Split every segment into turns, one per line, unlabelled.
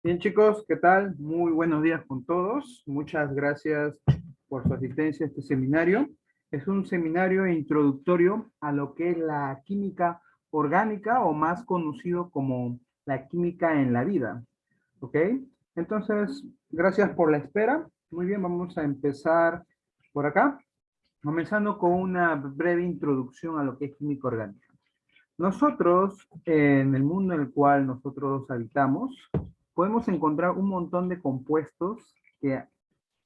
Bien, chicos, ¿qué tal? Muy buenos días con todos. Muchas gracias por su asistencia a este seminario. Es un seminario introductorio a lo que es la química orgánica o más conocido como la química en la vida. ¿Ok? Entonces, gracias por la espera. Muy bien, vamos a empezar por acá, comenzando con una breve introducción a lo que es química orgánica. Nosotros, en el mundo en el cual nosotros habitamos, podemos encontrar un montón de compuestos que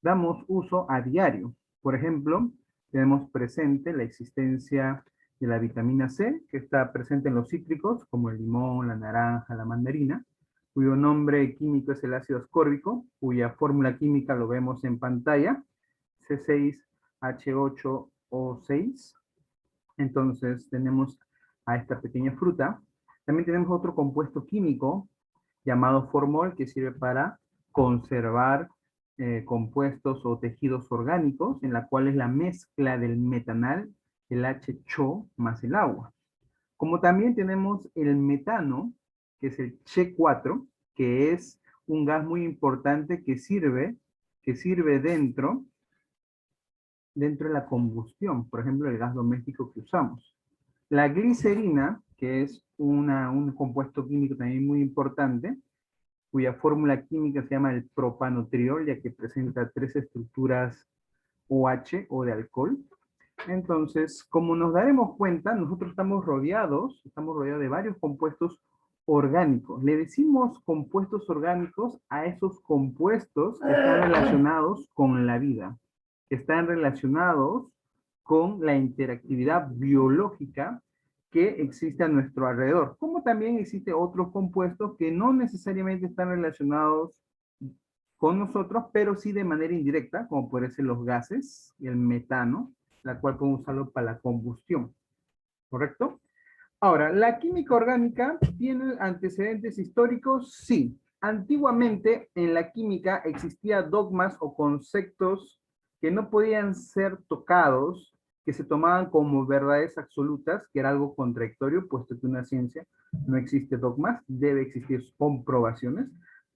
damos uso a diario. Por ejemplo, tenemos presente la existencia de la vitamina C, que está presente en los cítricos, como el limón, la naranja, la mandarina, cuyo nombre químico es el ácido ascórbico, cuya fórmula química lo vemos en pantalla, C6H8O6. Entonces tenemos a esta pequeña fruta. También tenemos otro compuesto químico llamado formol que sirve para conservar compuestos o tejidos orgánicos, en la cual es la mezcla del metanal, el H2 más el agua. Como también tenemos el metano, que es el Che4, que es un gas muy importante que sirve dentro de la combustión, por ejemplo, el gas doméstico que usamos. La glicerina, que es un compuesto químico también muy importante, cuya fórmula química se llama el propanotriol, ya que presenta tres estructuras OH o de alcohol. Entonces, como nos daremos cuenta, nosotros estamos rodeados de varios compuestos orgánicos. Le decimos compuestos orgánicos a esos compuestos que están relacionados con la vida, que están relacionados con la interactividad biológica que existe a nuestro alrededor. Como también existen otros compuestos que no necesariamente están relacionados con nosotros, pero sí de manera indirecta, como pueden ser los gases y el metano, la cual podemos usarlo para la combustión, ¿correcto? Ahora, ¿la química orgánica tiene antecedentes históricos? Sí. Antiguamente en la química existían dogmas o conceptos que no podían ser tocados, que se tomaban como verdades absolutas, que era algo contradictorio, puesto que una ciencia no existe dogmas, debe existir comprobaciones.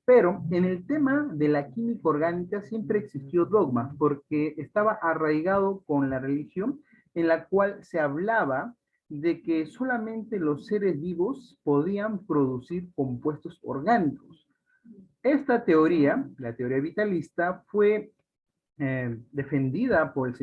Pero en el tema de la química orgánica siempre existió dogma, porque estaba arraigado con la religión, en la cual se hablaba de que solamente los seres vivos podían producir compuestos orgánicos. Esta teoría, la teoría vitalista, fue defendida por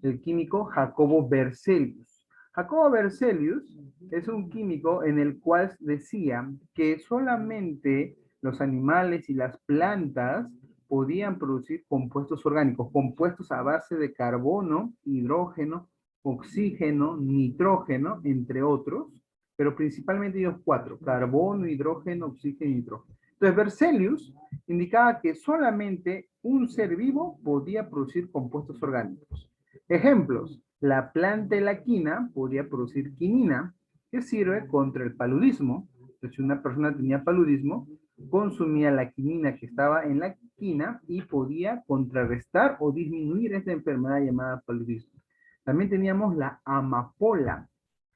el químico Jacobo Berzelius. Jacobo Berzelius es un químico en el cual decía que solamente los animales y las plantas podían producir compuestos orgánicos, compuestos a base de carbono, hidrógeno, oxígeno, nitrógeno, entre otros, pero principalmente ellos cuatro: carbono, hidrógeno, oxígeno y nitrógeno. Entonces, Berzelius indicaba que solamente un ser vivo podía producir compuestos orgánicos. Ejemplos: la planta de la quina podía producir quinina, que sirve contra el paludismo. Entonces, si una persona tenía paludismo, consumía la quinina que estaba en la quina y podía contrarrestar o disminuir esta enfermedad llamada paludismo. También teníamos la amapola.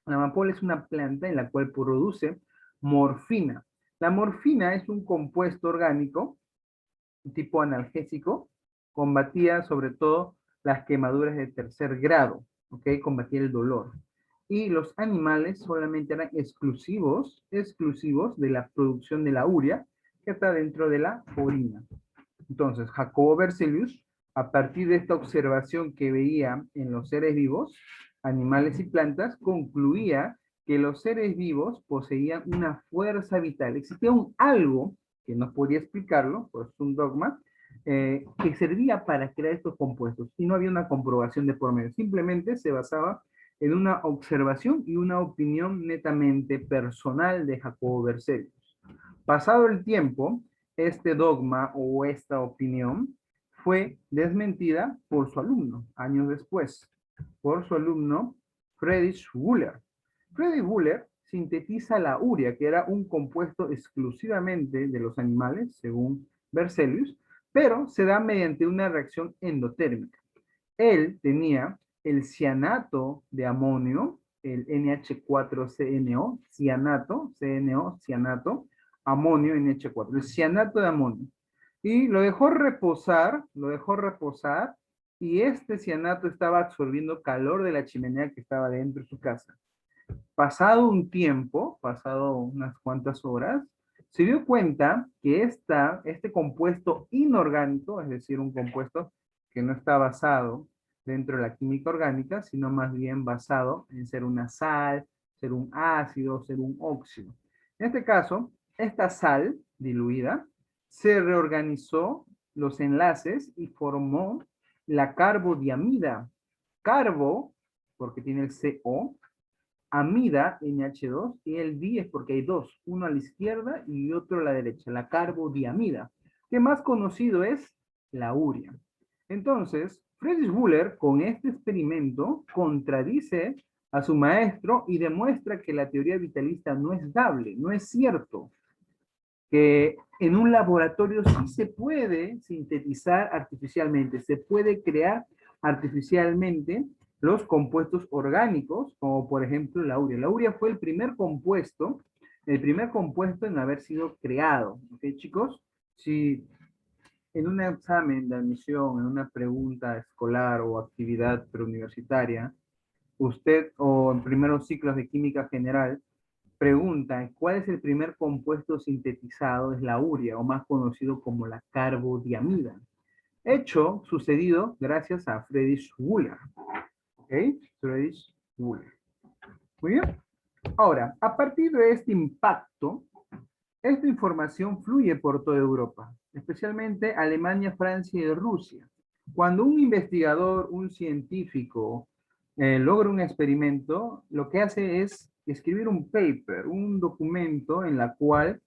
La amapola es una planta en la cual produce morfina. La morfina es un compuesto orgánico tipo analgésico, combatía sobre todo las quemaduras de tercer grado, ¿ok? Combatía el dolor. Y los animales solamente eran exclusivos de la producción de la urea, que está dentro de la orina. Entonces, Jacobo Berzelius, a partir de esta observación que veía en los seres vivos, animales y plantas, concluía que los seres vivos poseían una fuerza vital. Existía un algo que no podía explicarlo, pues es un dogma, que servía para crear estos compuestos. Y no había una comprobación de por medio. Simplemente se basaba en una observación y una opinión netamente personal de Jacobo Berzelius. Pasado el tiempo, este dogma o esta opinión fue desmentida por su alumno, años después, por su alumno Friedrich Wöhler. Friedrich Wöhler sintetiza la urea, que era un compuesto exclusivamente de los animales, según Berzelius, pero se da mediante una reacción endotérmica. Él tenía el cianato de amonio, el NH4CNO, cianato, CNO, cianato, amonio NH4, el cianato de amonio. Y lo dejó reposar, y este cianato estaba absorbiendo calor de la chimenea que estaba dentro de su casa. Pasado un tiempo, pasado unas cuantas horas, se dio cuenta que este compuesto inorgánico, es decir, un compuesto que no está basado dentro de la química orgánica, sino más bien basado en ser una sal, ser un ácido, ser un óxido. En este caso, esta sal diluida se reorganizó los enlaces y formó la carbodiamida. Carbo, porque tiene el CO, amida, NH2, y el di es porque hay dos, uno a la izquierda y otro a la derecha, la carbodiamida, que más conocido es la urea. Entonces, Friedrich Wöhler con este experimento contradice a su maestro y demuestra que la teoría vitalista no es dable, no es cierto, que en un laboratorio sí se puede sintetizar artificialmente, se puede crear artificialmente los compuestos orgánicos, como por ejemplo la urea. La urea fue el primer compuesto en haber sido creado. ¿Ok, chicos? Si en un examen de admisión, en una pregunta escolar o actividad preuniversitaria, usted o en primeros ciclos de química general, pregunta, ¿cuál es el primer compuesto sintetizado? Es la urea, o más conocido como la carbodiamida. Hecho sucedido gracias a Friedrich Wöhler. ¿Ok? Friedrich Wöhler. Muy bien. Ahora, a partir de este impacto, esta información fluye por toda Europa, especialmente Alemania, Francia y Rusia. Cuando un investigador, un científico, logra un experimento, lo que hace es escribir un paper, un documento en la cual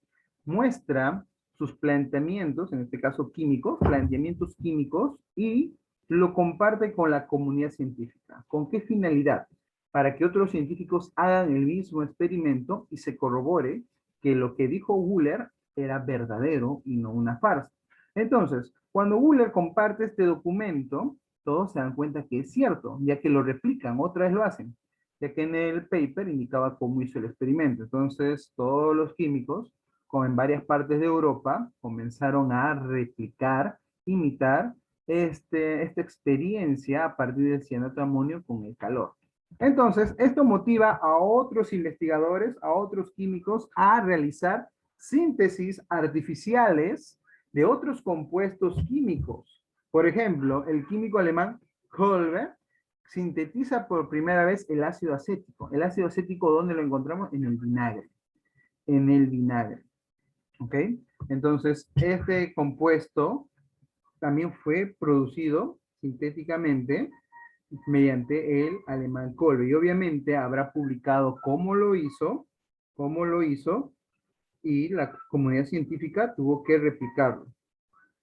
muestra sus planteamientos, en este caso químicos, planteamientos químicos, y lo comparte con la comunidad científica. ¿Con qué finalidad? Para que otros científicos hagan el mismo experimento y se corrobore que lo que dijo Wöhler era verdadero y no una farsa. Entonces, cuando Wöhler comparte este documento, todos se dan cuenta que es cierto, ya que lo replican, otra vez lo hacen, ya que en el paper indicaba cómo hizo el experimento. Entonces, todos los químicos, como en varias partes de Europa, comenzaron a replicar, imitar esta experiencia a partir del cianato de amonio con el calor. Entonces, esto motiva a otros investigadores, a otros químicos, a realizar síntesis artificiales de otros compuestos químicos. Por ejemplo, el químico alemán Kolbe sintetiza por primera vez el ácido acético. El ácido acético, ¿dónde lo encontramos? En el vinagre. En el vinagre. ¿Ok? Entonces, este compuesto también fue producido sintéticamente mediante el alemán Kolbe. Y obviamente habrá publicado cómo lo hizo, y la comunidad científica tuvo que replicarlo.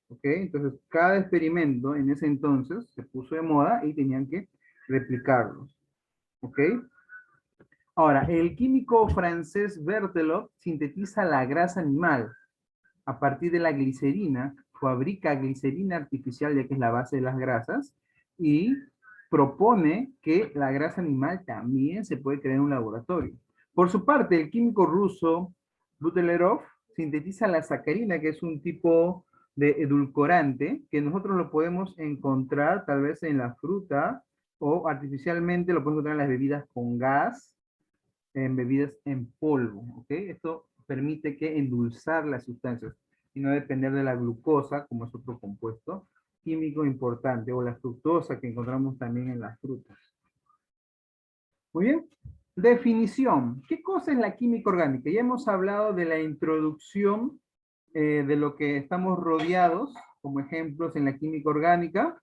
¿Ok? Entonces, cada experimento en ese entonces se puso de moda y tenían que replicarlos. ¿Ok? Ahora, el químico francés Berthelot sintetiza la grasa animal a partir de la glicerina, fabrica glicerina artificial, ya que es la base de las grasas, y propone que la grasa animal también se puede crear en un laboratorio. Por su parte, el químico ruso Butlerov sintetiza la sacarina, que es un tipo de edulcorante, que nosotros lo podemos encontrar tal vez en la fruta, o artificialmente lo podemos encontrar en las bebidas con gas, en bebidas en polvo, ¿ok? Esto permite que endulzar las sustancias y no depender de la glucosa, como es otro compuesto químico importante, o la fructosa que encontramos también en las frutas. Muy bien. Definición. ¿Qué cosa es la química orgánica? Ya hemos hablado de la introducción de lo que estamos rodeados, como ejemplos en la química orgánica.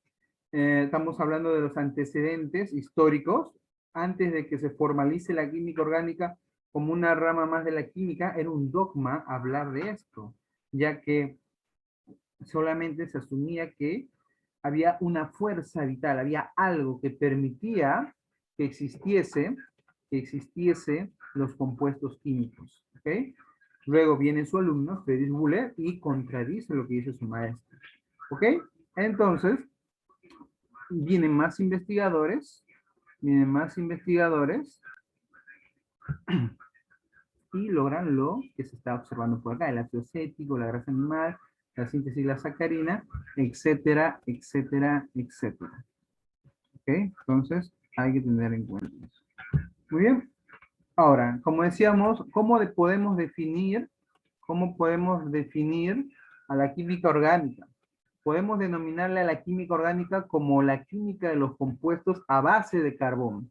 Estamos hablando de los antecedentes históricos. Antes de que se formalice la química orgánica como una rama más de la química, era un dogma hablar de esto, ya que solamente se asumía que había una fuerza vital, había algo que permitía que existiese los compuestos químicos. ¿Ok? Luego viene su alumno, Friedrich Wöhler, y contradice lo que dice su maestro. ¿Ok? Entonces, vienen más investigadores, y logran lo que se está observando por acá, el ácido acético, la grasa animal, la síntesis de la sacarina, etcétera, etcétera, etcétera. ¿Ok? Entonces, hay que tener en cuenta eso. Muy bien. Ahora, como decíamos, cómo podemos definir a la química orgánica? Podemos denominarle a la química orgánica como la química de los compuestos a base de carbón,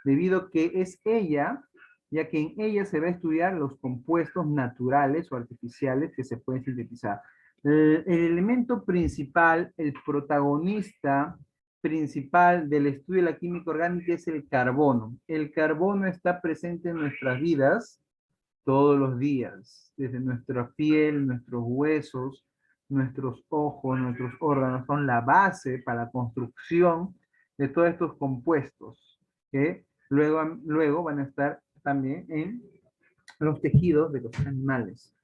debido a que es ella, ya que en ella se va a estudiar los compuestos naturales o artificiales que se pueden sintetizar. El elemento principal, el protagonista principal del estudio de la química orgánica es el carbono. El carbono está presente en nuestras vidas todos los días, desde nuestra piel, nuestros huesos, nuestros ojos, nuestros órganos, son la base para la construcción de todos estos compuestos, que luego van a estar también en los tejidos de los animales.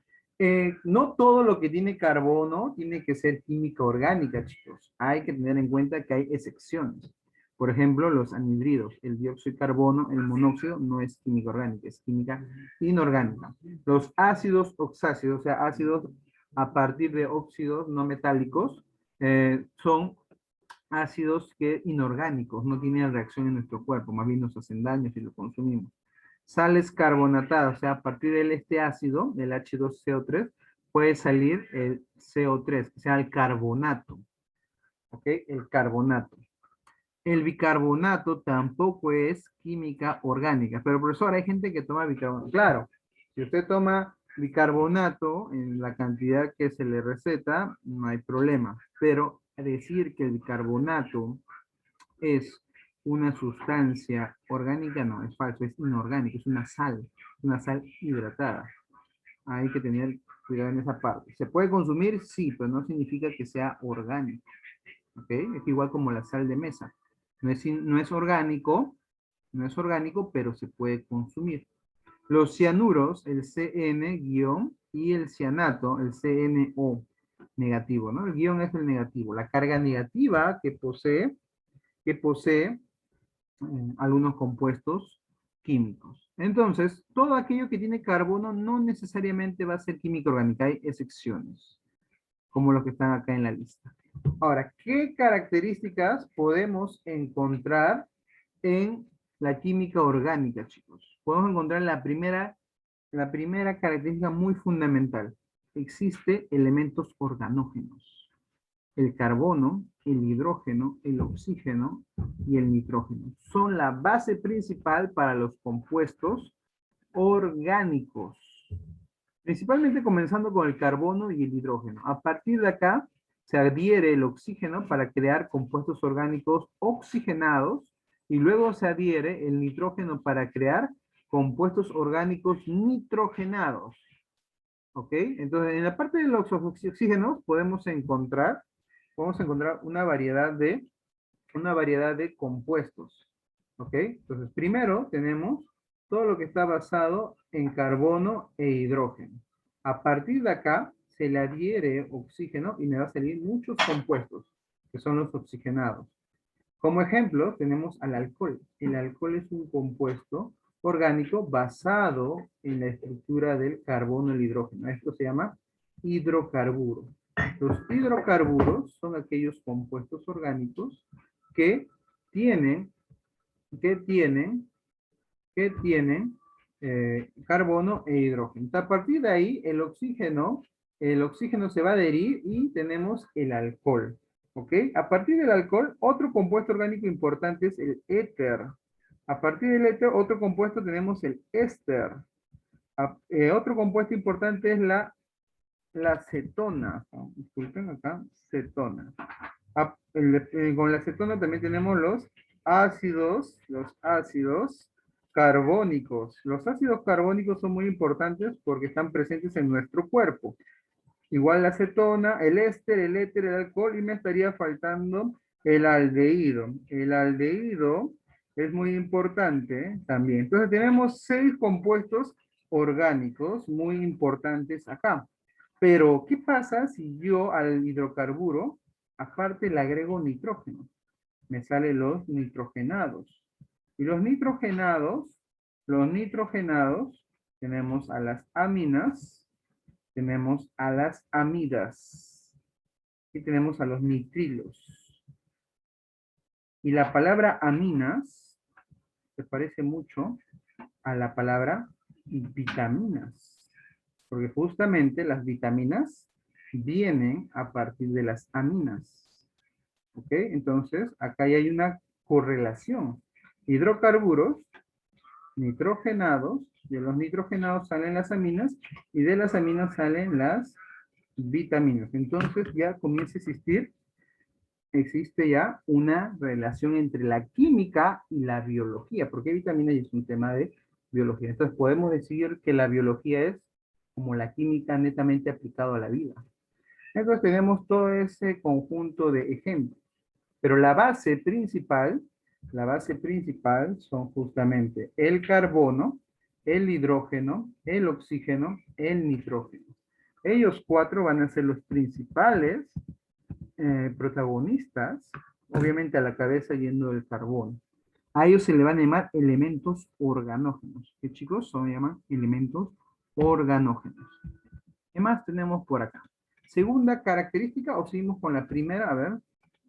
No todo lo que tiene carbono tiene que ser química orgánica, chicos. Hay que tener en cuenta que hay excepciones. Por ejemplo, los anhidridos, el dióxido de carbono, el monóxido, no es química orgánica, es química inorgánica. Los ácidos oxácidos, o sea, ácidos a partir de óxidos no metálicos, son ácidos inorgánicos, no tienen reacción en nuestro cuerpo, más bien nos hacen daño si lo consumimos. Sales carbonatadas, o sea, a partir de este ácido, del H2CO3, puede salir el CO3, o sea, el carbonato. ¿Ok? El carbonato. El bicarbonato tampoco es química orgánica, pero profesor, hay gente que toma bicarbonato. Claro, si usted toma bicarbonato en la cantidad que se le receta, no hay problema. Pero decir que el bicarbonato es una sustancia orgánica, no, es falso, es inorgánico, es una sal hidratada. Hay que tener cuidado en esa parte. ¿Se puede consumir? Sí, pero no significa que sea orgánico. ¿Ok? Es igual como la sal de mesa. No es orgánico, no es orgánico, pero se puede consumir. Los cianuros, el CN- y el cianato, el CNO negativo, ¿no? El guión es el negativo. La carga negativa que posee algunos compuestos químicos. Entonces, todo aquello que tiene carbono no necesariamente va a ser química orgánica. Hay excepciones, como los que están acá en la lista. Ahora, ¿qué características podemos encontrar en la química orgánica, chicos? Podemos encontrar la primera característica muy fundamental. Existe elementos organógenos. El carbono, el hidrógeno, el oxígeno y el nitrógeno. Son la base principal para los compuestos orgánicos. Principalmente comenzando con el carbono y el hidrógeno. A partir de acá se adhiere el oxígeno para crear compuestos orgánicos oxigenados y luego se adhiere el nitrógeno para crear compuestos orgánicos nitrogenados. ¿Ok? Entonces, en la parte de los oxígenos podemos encontrar una variedad de compuestos. ¿Ok? Entonces, primero tenemos todo lo que está basado en carbono e hidrógeno. A partir de acá, se le adhiere oxígeno y me va a salir muchos compuestos, que son los oxigenados. Como ejemplo, tenemos al alcohol. El alcohol es un compuesto orgánico basado en la estructura del carbono y el hidrógeno. Esto se llama hidrocarburo. Los hidrocarburos son aquellos compuestos orgánicos que tienen, que tienen, que tienen carbono e hidrógeno. A partir de ahí, el oxígeno se va a adherir y tenemos el alcohol. ¿Ok? A partir del alcohol, otro compuesto orgánico importante es el éter. A partir del éter, otro compuesto tenemos el éster. Otro compuesto importante es la cetona. Disculpen acá, cetona. Con la cetona también tenemos los ácidos carbónicos. Los ácidos carbónicos son muy importantes porque están presentes en nuestro cuerpo. Igual la acetona, el éster, el éter, el alcohol, y me estaría faltando el aldehído. El aldehído es muy importante también. Entonces tenemos 6 compuestos orgánicos muy importantes acá. Pero, ¿qué pasa si yo al hidrocarburo, aparte le agrego nitrógeno? Me salen los nitrogenados. Y los nitrogenados tenemos a las aminas, tenemos a las amidas y tenemos a los nitrilos. Y la palabra aminas se parece mucho a la palabra vitaminas, porque justamente las vitaminas vienen a partir de las aminas. ¿Ok? Entonces, acá ya hay una correlación. Hidrocarburos nitrogenados, de los nitrogenados salen las aminas y de las aminas salen las vitaminas. Entonces ya comienza a existe ya una relación entre la química y la biología, porque vitamina es un tema de biología. Entonces podemos decir que la biología es como la química netamente aplicado a la vida. Entonces tenemos todo ese conjunto de ejemplos, pero la base principal son justamente el carbono, el hidrógeno, el oxígeno, el nitrógeno. Ellos cuatro van a ser los principales protagonistas, obviamente a la cabeza yendo del carbono. A ellos se le van a llamar elementos organógenos. ¿Qué chicos? Se llaman elementos organógenos. ¿Qué más tenemos por acá? Segunda característica, o seguimos con la primera, a ver,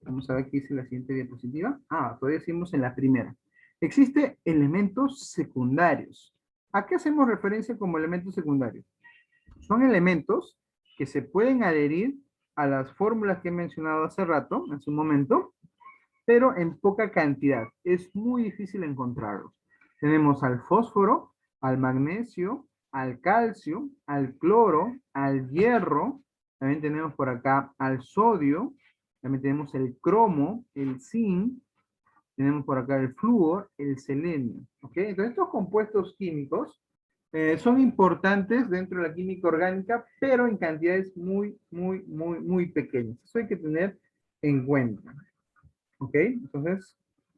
vamos a ver qué dice la siguiente diapositiva. Todavía seguimos en la primera. Existen elementos secundarios. ¿A qué hacemos referencia como elementos secundarios? Son elementos que se pueden adherir a las fórmulas que he mencionado hace rato, hace un momento, pero en poca cantidad. Es muy difícil encontrarlos. Tenemos al fósforo, al magnesio, al calcio, al cloro, al hierro. También tenemos por acá al sodio. También tenemos el cromo, el zinc. Tenemos por acá el flúor, el selenio. ¿Ok? Entonces estos compuestos químicos son importantes dentro de la química orgánica, pero en cantidades muy pequeñas. Eso hay que tener en cuenta. ¿Ok? Entonces,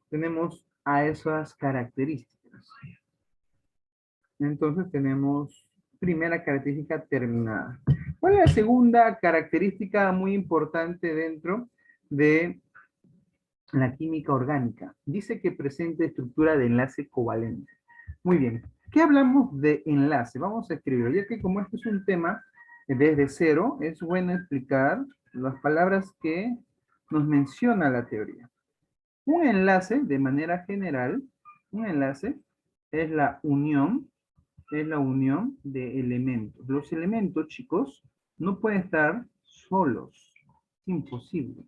tenemos a esas características. Entonces, tenemos primera característica terminada. ¿Cuál es la segunda característica muy importante dentro de la química orgánica? Dice que presenta estructura de enlace covalente. Muy bien. ¿Qué hablamos de enlace? Vamos a escribirlo, ya que como este es un tema desde cero, es bueno explicar las palabras que nos menciona la teoría. Un enlace, de manera general, un enlace es la unión de elementos. Los elementos, chicos, no pueden estar solos. Es imposible.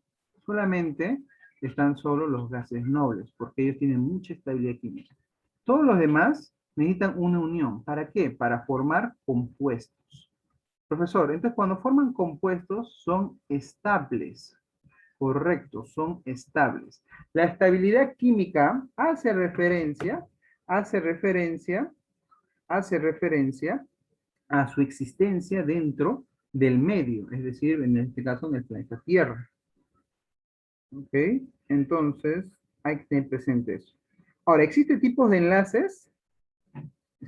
Solamente están solo los gases nobles, porque ellos tienen mucha estabilidad química. Todos los demás necesitan una unión. ¿Para qué? Para formar compuestos. Profesor, entonces cuando forman compuestos son estables. Correcto, son estables. La estabilidad química hace referencia, hace referencia a su existencia dentro del medio, es decir, en este caso en el planeta Tierra. ¿Ok? Entonces, hay que tener presente eso. Ahora, ¿existen tipos de enlaces?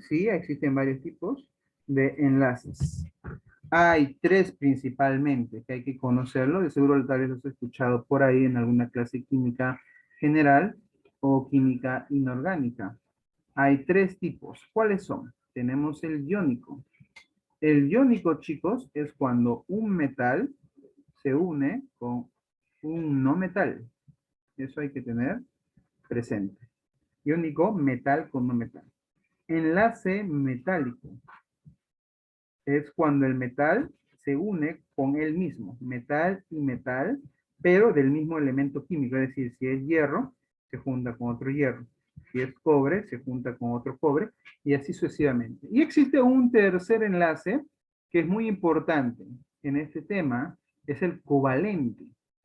Sí, existen varios tipos de enlaces. Hay tres principalmente que hay que conocerlo. De seguro tal vez los he escuchado por ahí en alguna clase de química general o química inorgánica. Hay tres tipos. ¿Cuáles son? Tenemos el iónico. El iónico, chicos, es cuando un metal se une con un no metal. Eso hay que tener presente. Iónico, metal con no metal. Enlace metálico es cuando el metal se une con él mismo, metal y metal, pero del mismo elemento químico. Es decir, si es hierro, se junta con otro hierro. Si es cobre, se junta con otro cobre, y así sucesivamente. Y existe un tercer enlace que es muy importante en este tema, es el covalente.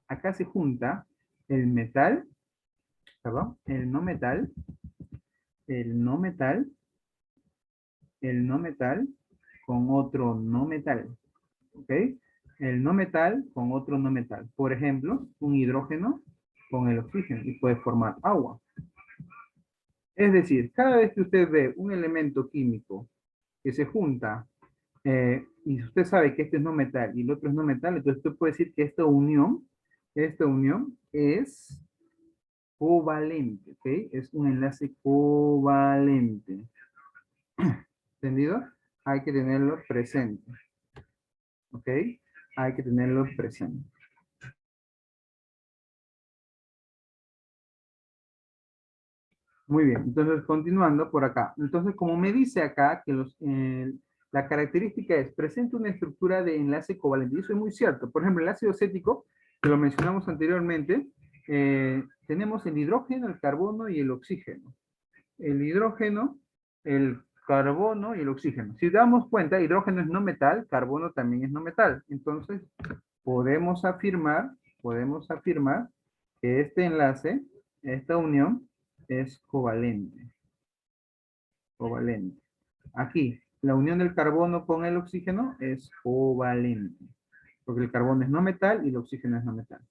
Acá se junta el metal, perdón, el no metal, el no metal, el no metal con otro no metal. ¿Ok? El no metal con otro no metal. Por ejemplo, un hidrógeno con el oxígeno y puede formar agua. Es decir, cada vez que usted ve un elemento químico que se junta y usted sabe que este es no metal y el otro es no metal, entonces usted puede decir que esta unión es covalente, ¿ok? Es un enlace covalente. ¿Entendido? Hay que tenerlo presente. ¿Ok? Hay que tenerlo presente. Muy bien, entonces continuando por acá. Entonces, como me dice acá que la característica es presenta una estructura de enlace covalente. Y eso es muy cierto. Por ejemplo, el ácido acético, que lo mencionamos anteriormente, tenemos el hidrógeno, el carbono y el oxígeno. El hidrógeno, el carbono y el oxígeno. Si damos cuenta, hidrógeno es no metal, carbono también es no metal. Entonces, podemos afirmar que este enlace, esta unión, es covalente. Covalente. Aquí, la unión del carbono con el oxígeno es covalente. Porque el carbono es no metal y el oxígeno es no metal.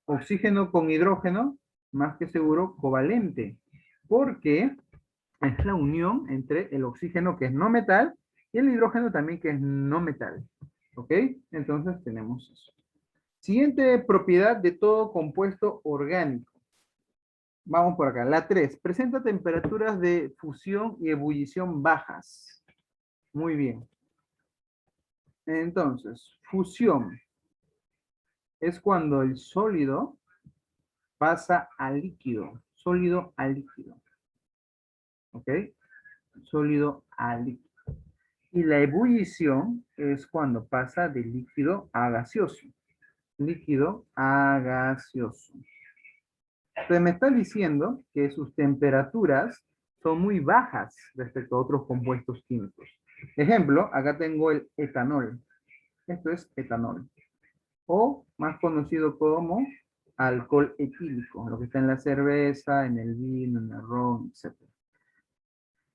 Oxígeno con hidrógeno, más que seguro, covalente. Porque es la unión entre el oxígeno que es no metal y el hidrógeno también que es no metal. ¿Ok? Entonces tenemos eso. Siguiente propiedad de todo compuesto orgánico. Vamos por acá. La 3. Presenta temperaturas de fusión y ebullición bajas. Muy bien. Entonces, fusión es cuando el sólido pasa a líquido. Sólido a líquido. ¿Ok? Sólido a líquido. Y la ebullición es cuando pasa de líquido a gaseoso. Líquido a gaseoso. Entonces me está diciendo que sus temperaturas son muy bajas respecto a otros compuestos químicos. Ejemplo, acá tengo el etanol. Esto es etanol. O más conocido como alcohol etílico, lo que está en la cerveza, en el vino, en el ron, etc.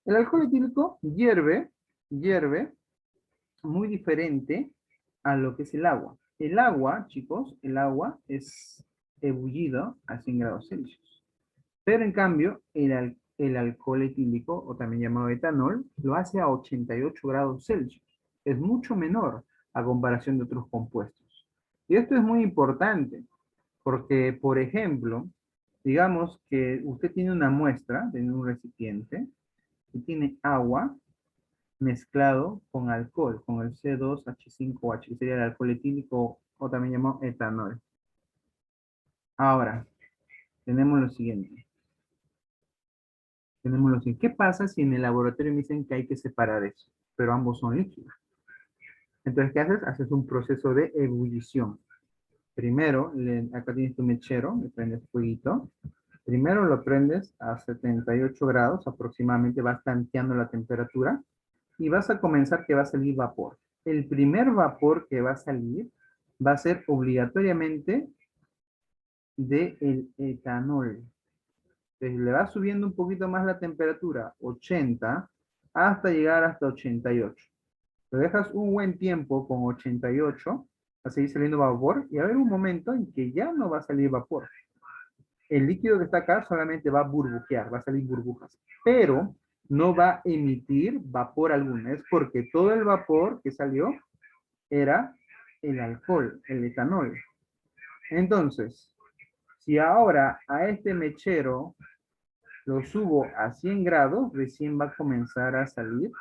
El alcohol etílico hierve muy diferente a lo que es el agua. El agua, chicos, el agua es ebullido a 100 grados Celsius. Pero en cambio, el alcohol etílico, o también llamado etanol, lo hace a 88 grados Celsius. Es mucho menor a comparación de otros compuestos. Y esto es muy importante, porque, por ejemplo, digamos que usted tiene una muestra en un recipiente y tiene agua mezclado con alcohol, con el C2H5OH, que sería el alcohol etílico o también llamado etanol. Ahora, tenemos lo siguiente. ¿Qué pasa si en el laboratorio me dicen que hay que separar eso? Pero ambos son líquidos. Entonces, ¿qué haces? Haces un proceso de ebullición. Primero, acá tienes tu mechero, le prendes fueguito. Primero lo prendes a 78 grados, aproximadamente vas tanteando la temperatura y vas a comenzar que va a salir vapor. El primer vapor que va a salir va a ser obligatoriamente del etanol. Entonces le va subiendo un poquito más la temperatura, 80, hasta llegar hasta 88. Lo dejas un buen tiempo con 88, va a seguir saliendo vapor y va a haber un momento en que ya no va a salir vapor. El líquido que está acá solamente va a burbujear, va a salir burbujas, pero no va a emitir vapor alguno. Es porque todo el vapor que salió era el alcohol, el etanol. Entonces, si ahora a este mechero lo subo a 100 grados, recién va a comenzar a salir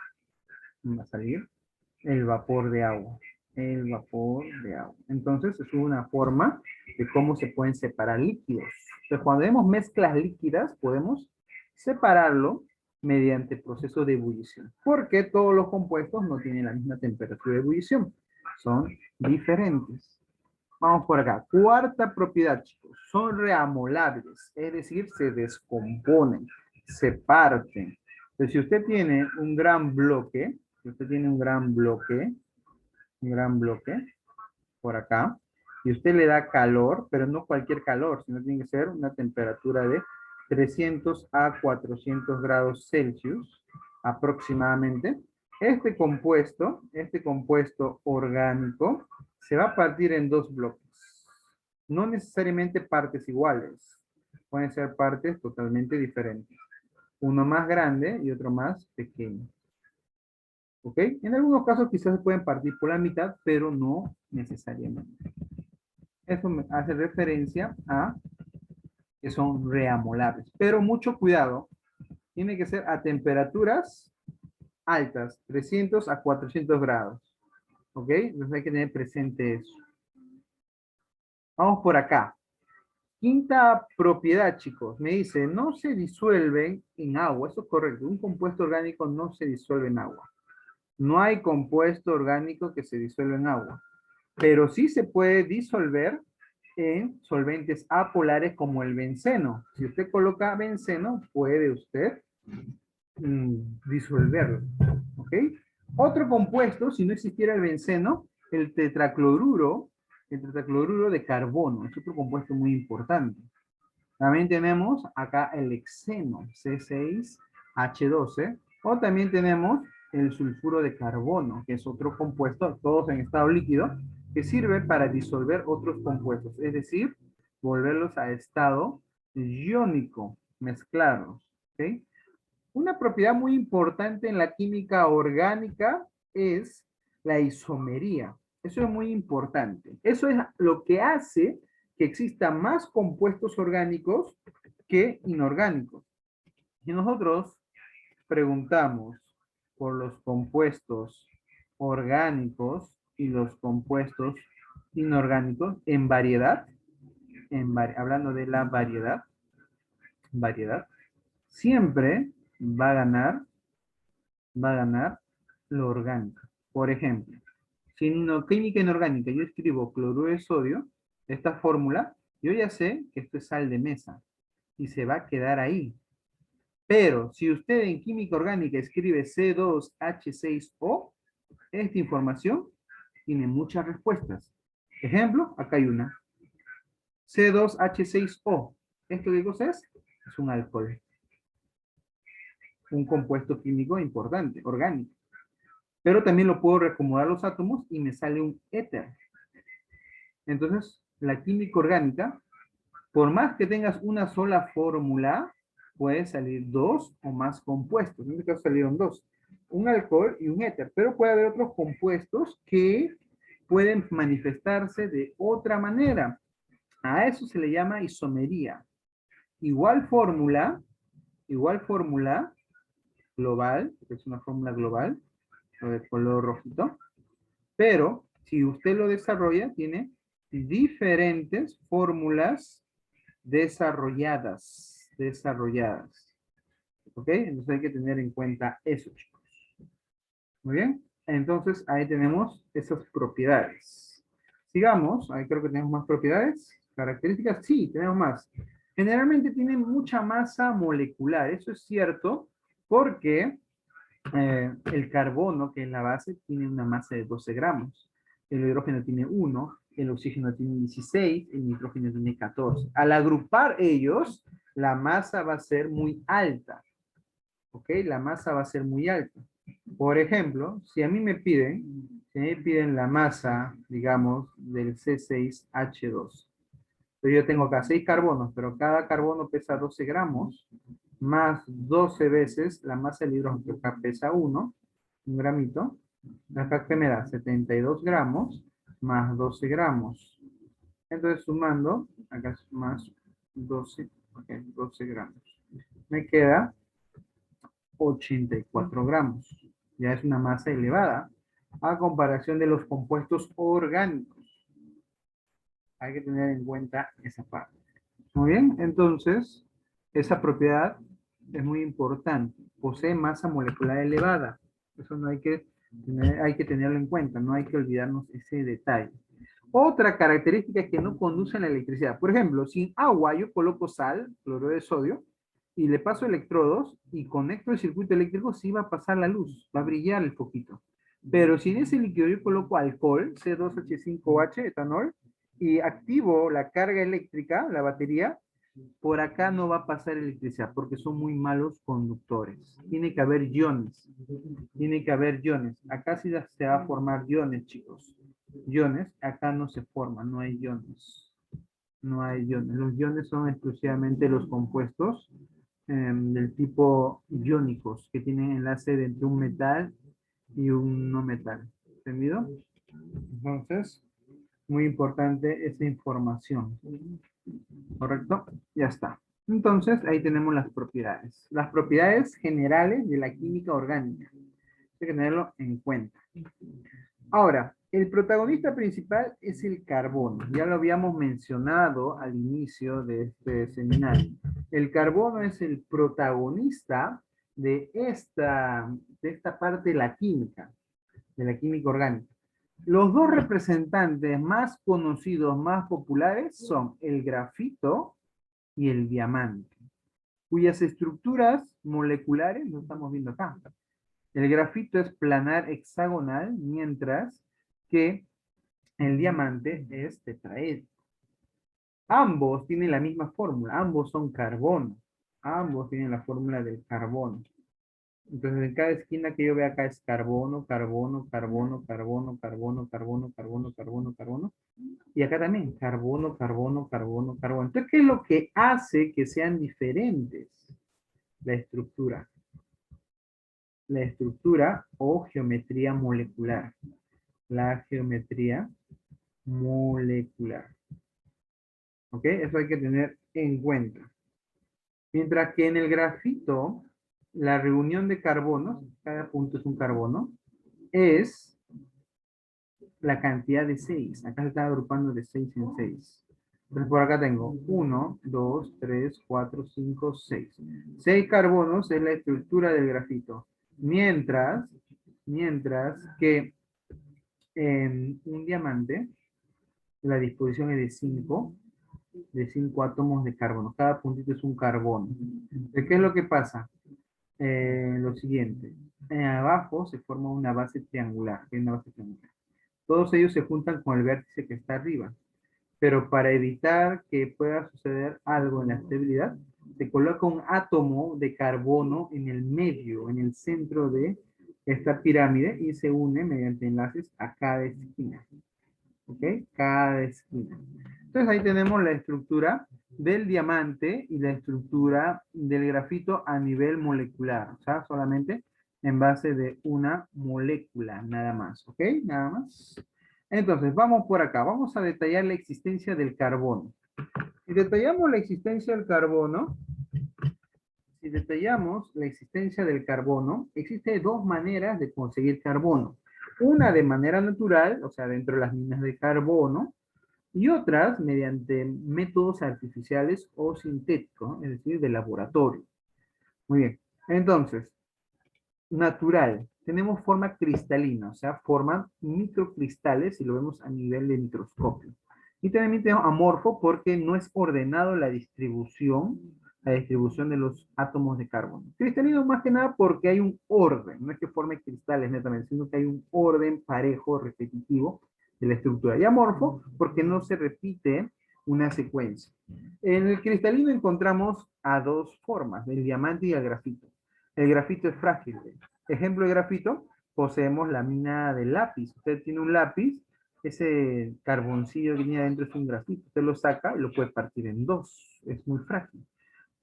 el vapor de agua. El vapor de agua. Entonces, es una forma de cómo se pueden separar líquidos. Entonces, cuando vemos mezclas líquidas, podemos separarlo mediante proceso de ebullición. Porque todos los compuestos no tienen la misma temperatura de ebullición. Son diferentes. Vamos por acá. Cuarta propiedad, chicos. Son reamolables. Es decir, se descomponen, se parten. Entonces, si usted tiene un gran bloque, por acá, y usted le da calor, pero no cualquier calor, sino tiene que ser una temperatura de 300 a 400 grados Celsius aproximadamente. Este compuesto orgánico, se va a partir en dos bloques. No necesariamente partes iguales, pueden ser partes totalmente diferentes. Uno más grande y otro más pequeño. ¿Ok? En algunos casos quizás se pueden partir por la mitad, pero no necesariamente. Eso me hace referencia a que son reamolables. Pero mucho cuidado, tiene que ser a temperaturas altas, 300 a 400 grados. ¿Ok? Entonces hay que tener presente eso. Vamos por acá. Quinta propiedad, chicos. Me dice, no se disuelven en agua. Eso es correcto. Un compuesto orgánico no se disuelve en agua. No hay compuesto orgánico que se disuelva en agua. Pero sí se puede disolver en solventes apolares como el benceno. Si usted coloca benceno, puede usted disolverlo. ¿Ok? Otro compuesto, si no existiera el benceno, el tetracloruro de carbono, es otro compuesto muy importante. También tenemos acá el hexeno, C6H12, o también tenemos el sulfuro de carbono, que es otro compuesto, todos en estado líquido, que sirve para disolver otros compuestos, es decir, volverlos a estado iónico, mezclarlos. ¿Ok? Una propiedad muy importante en la química orgánica es la isomería. Eso es muy importante. Eso es lo que hace que existan más compuestos orgánicos que inorgánicos. Y nosotros preguntamos por los compuestos orgánicos y los compuestos inorgánicos en variedad, hablando de la variedad, siempre va a ganar lo orgánico. Por ejemplo, si en química inorgánica yo escribo cloruro de sodio, esta fórmula, yo ya sé que esto es sal de mesa y se va a quedar ahí. Pero si usted en química orgánica escribe C2H6O, esta información tiene muchas respuestas. Ejemplo, acá hay una. C2H6O. ¿Esto qué cosa es? Es un alcohol. Un compuesto químico importante, orgánico. Pero también lo puedo reacomodar los átomos y me sale un éter. Entonces, la química orgánica, por más que tengas una sola fórmula, puede salir dos o más compuestos. En este caso salieron dos, un alcohol y un éter, pero puede haber otros compuestos que pueden manifestarse de otra manera. A eso se le llama isomería. Igual fórmula global, que es una fórmula global, de color rojito, pero si usted lo desarrolla, tiene diferentes fórmulas desarrolladas. ¿Ok? Entonces hay que tener en cuenta eso, chicos. Muy bien. Entonces ahí tenemos esas propiedades. Sigamos. Ahí creo que tenemos más propiedades. Características. Sí, tenemos más. Generalmente tienen mucha masa molecular. Eso es cierto porque el carbono, que es la base, tiene una masa de 12 gramos. El hidrógeno tiene 1, el oxígeno tiene 16, el nitrógeno tiene 14. Al agrupar ellos, la masa va a ser muy alta. ¿Ok? La masa va a ser muy alta. Por ejemplo, si a mí me piden la masa, digamos, del C6H2. Pero yo tengo acá 6 carbonos, pero cada carbono pesa 12 gramos, más 12 veces la masa del hidrógeno, que acá pesa 1, un gramito. Acá que me da 72 gramos más 12 gramos. Entonces sumando, acá es más 12, okay, 12 gramos. Me queda 84 gramos. Ya es una masa elevada a comparación de los compuestos orgánicos. Hay que tener en cuenta esa parte. Muy bien, entonces, esa propiedad es muy importante. Posee masa molecular elevada. Eso no hay que tenerlo en cuenta, no hay que olvidarnos ese detalle. Otra característica es que no conduce a la electricidad. Por ejemplo, sin agua yo coloco sal, cloruro de sodio, y le paso electrodos y conecto el circuito eléctrico, sí va a pasar la luz, va a brillar el poquito. Pero si en ese líquido yo coloco alcohol, C2H5OH, etanol, y activo la carga eléctrica, la batería, por acá no va a pasar electricidad porque son muy malos conductores. Tiene que haber iones. Acá sí se va a formar iones, chicos. Iones, acá no se forman, no hay iones. Los iones son exclusivamente los compuestos del tipo iónicos que tienen enlace entre un metal y un no metal. ¿Entendido? Entonces, muy importante esa información. ¿Correcto? Ya está. Entonces, ahí tenemos las propiedades. Las propiedades generales de la química orgánica. Hay que tenerlo en cuenta. Ahora, el protagonista principal es el carbono. Ya lo habíamos mencionado al inicio de este seminario. El carbono es el protagonista de esta parte de la química orgánica. Los dos representantes más conocidos, más populares, son el grafito y el diamante, cuyas estructuras moleculares lo estamos viendo acá. El grafito es planar hexagonal, mientras que el diamante es tetraédrico. Ambos tienen la misma fórmula, ambos son carbono. Ambos tienen la fórmula del carbono. Entonces, en cada esquina que yo vea acá es carbono, carbono, carbono, carbono, carbono, carbono, carbono, carbono, carbono. Y acá también, carbono, carbono, carbono, carbono. Entonces, ¿qué es lo que hace que sean diferentes? La estructura. La estructura o geometría molecular. La geometría molecular. ¿Ok? Eso hay que tener en cuenta. Mientras que en el grafito, la reunión de carbonos, cada punto es un carbono, es la cantidad de 6. Acá se está agrupando de 6 en 6. Entonces por acá tengo 1, 2, 3, 4, 5, 6. 6 carbonos es la estructura del grafito. Mientras que en un diamante, la disposición es de 5 átomos de carbono. Cada puntito es un carbono. ¿De qué es lo que pasa? Lo siguiente. Abajo se forma una base triangular. ¿Qué es una base triangular? Todos ellos se juntan con el vértice que está arriba. Pero para evitar que pueda suceder algo en la estabilidad, se coloca un átomo de carbono en el medio, en el centro de esta pirámide y se une mediante enlaces a cada esquina. ¿Ok? Cada esquina. Entonces ahí tenemos la estructura del diamante y la estructura del grafito a nivel molecular. O sea, solamente en base de una molécula, nada más. ¿Ok? Nada más. Entonces, vamos por acá. Vamos a detallar la existencia del carbono. Si detallamos la existencia del carbono, existe dos maneras de conseguir carbono. Una de manera natural, o sea, dentro de las minas de carbono, y otras mediante métodos artificiales o sintéticos, es decir, de laboratorio. Muy bien. Entonces, natural. Tenemos forma cristalina, o sea, forman microcristales si lo vemos a nivel de microscopio. Y también tenemos amorfo porque no es ordenado la distribución de los átomos de carbono. Cristalino más que nada porque hay un orden, no es que forme cristales netamente, sino que hay un orden parejo, repetitivo de la estructura. Y amorfo porque no se repite una secuencia. En el cristalino encontramos a dos formas, el diamante y el grafito. El grafito es frágil. Ejemplo de grafito, poseemos la mina del lápiz. Usted tiene un lápiz, ese carboncillo que tiene adentro es un grafito. Usted lo saca y lo puede partir en dos. Es muy frágil.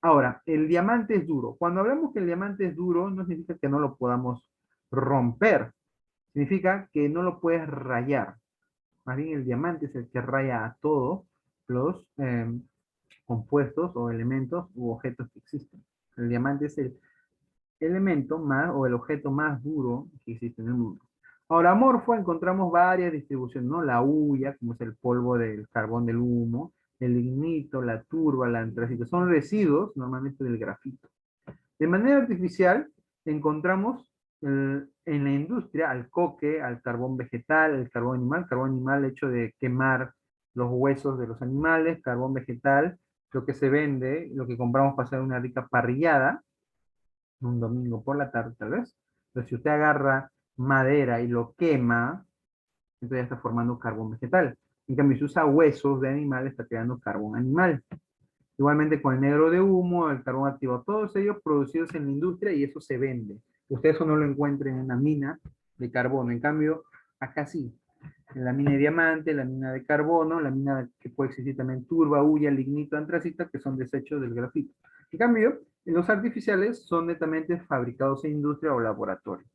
Ahora, el diamante es duro. Cuando hablamos que el diamante es duro, no significa que no lo podamos romper. Significa que no lo puedes rayar. Más bien el diamante es el que raya a todos los compuestos o elementos u objetos que existen. El diamante es el elemento más o el objeto más duro que existe en el mundo. Ahora, amorfo encontramos varias distribuciones, ¿no? La hulla, como es el polvo del carbón del humo, el lignito, la turba, la antracita, son residuos normalmente del grafito. De manera artificial, encontramos en la industria al coque, al carbón vegetal, el carbón animal hecho de quemar los huesos de los animales, carbón vegetal, lo que se vende, lo que compramos para hacer una rica parrillada, un domingo por la tarde tal vez. Pero si usted agarra madera y lo quema, entonces ya está formando carbón vegetal. En cambio, si usa huesos de animales, está creando carbón animal. Igualmente con el negro de humo, el carbón activo, todos ellos producidos en la industria y eso se vende. Usted eso no lo encuentra en una mina de carbono. En cambio, acá sí. En la mina de diamante, la mina de carbono, la mina que puede existir también turba, hulla, lignito, antracita, que son desechos del grafito. En cambio, los artificiales son netamente fabricados en industria o laboratorio.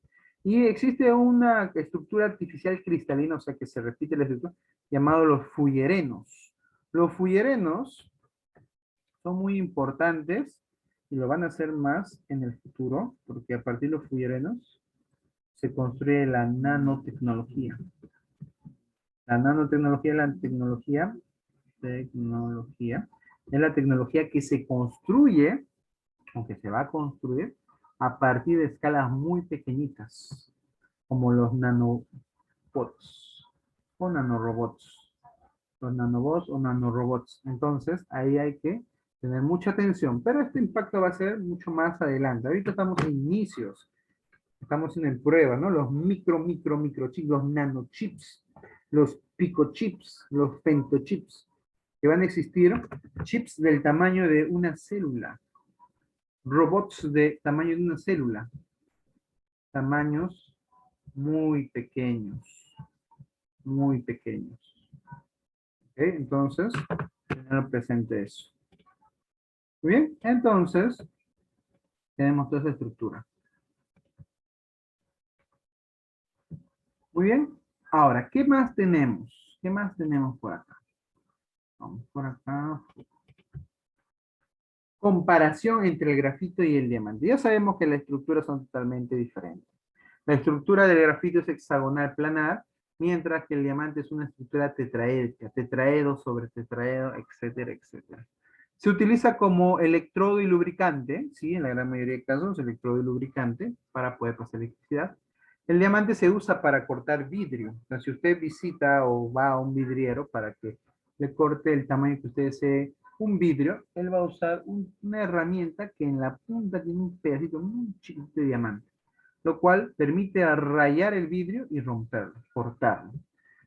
Y existe una estructura artificial cristalina, o sea que se repite la estructura, llamado los fullerenos. Los fullerenos son muy importantes y lo van a hacer más en el futuro, porque a partir de los fullerenos se construye la nanotecnología. La nanotecnología es la tecnología, es la tecnología que se construye, o que se va a construir, a partir de escalas muy pequeñitas, como los nanobots o nanorobots. Los nanobots o nanorobots. Entonces, ahí hay que tener mucha atención, pero este impacto va a ser mucho más adelante. Ahorita estamos en inicios, estamos en prueba, ¿no? Los microchips, los nanochips, los picochips, los femtochips, que van a existir, chips del tamaño de una célula, robots de tamaño de una célula, tamaños muy pequeños, muy pequeños. ¿Ok? Entonces, tener presente eso. Muy bien, entonces, tenemos toda esa estructura. Muy bien, ahora, ¿qué más tenemos? ¿Qué más tenemos por acá? Vamos por acá. Comparación entre el grafito y el diamante. Ya sabemos que las estructuras son totalmente diferentes. La estructura del grafito es hexagonal planar, mientras que el diamante es una estructura tetraédrica, tetraedo sobre tetraedo, etcétera, etcétera. Se utiliza como electrodo y lubricante, ¿sí? En la gran mayoría de casos, electrodo y lubricante para poder pasar electricidad. El diamante se usa para cortar vidrio. Entonces, si usted visita o va a un vidriero para que le corte el tamaño que usted desee un vidrio, él va a usar una herramienta que en la punta tiene un pedacito muy chiquito de diamante, lo cual permite rayar el vidrio y romperlo, cortarlo.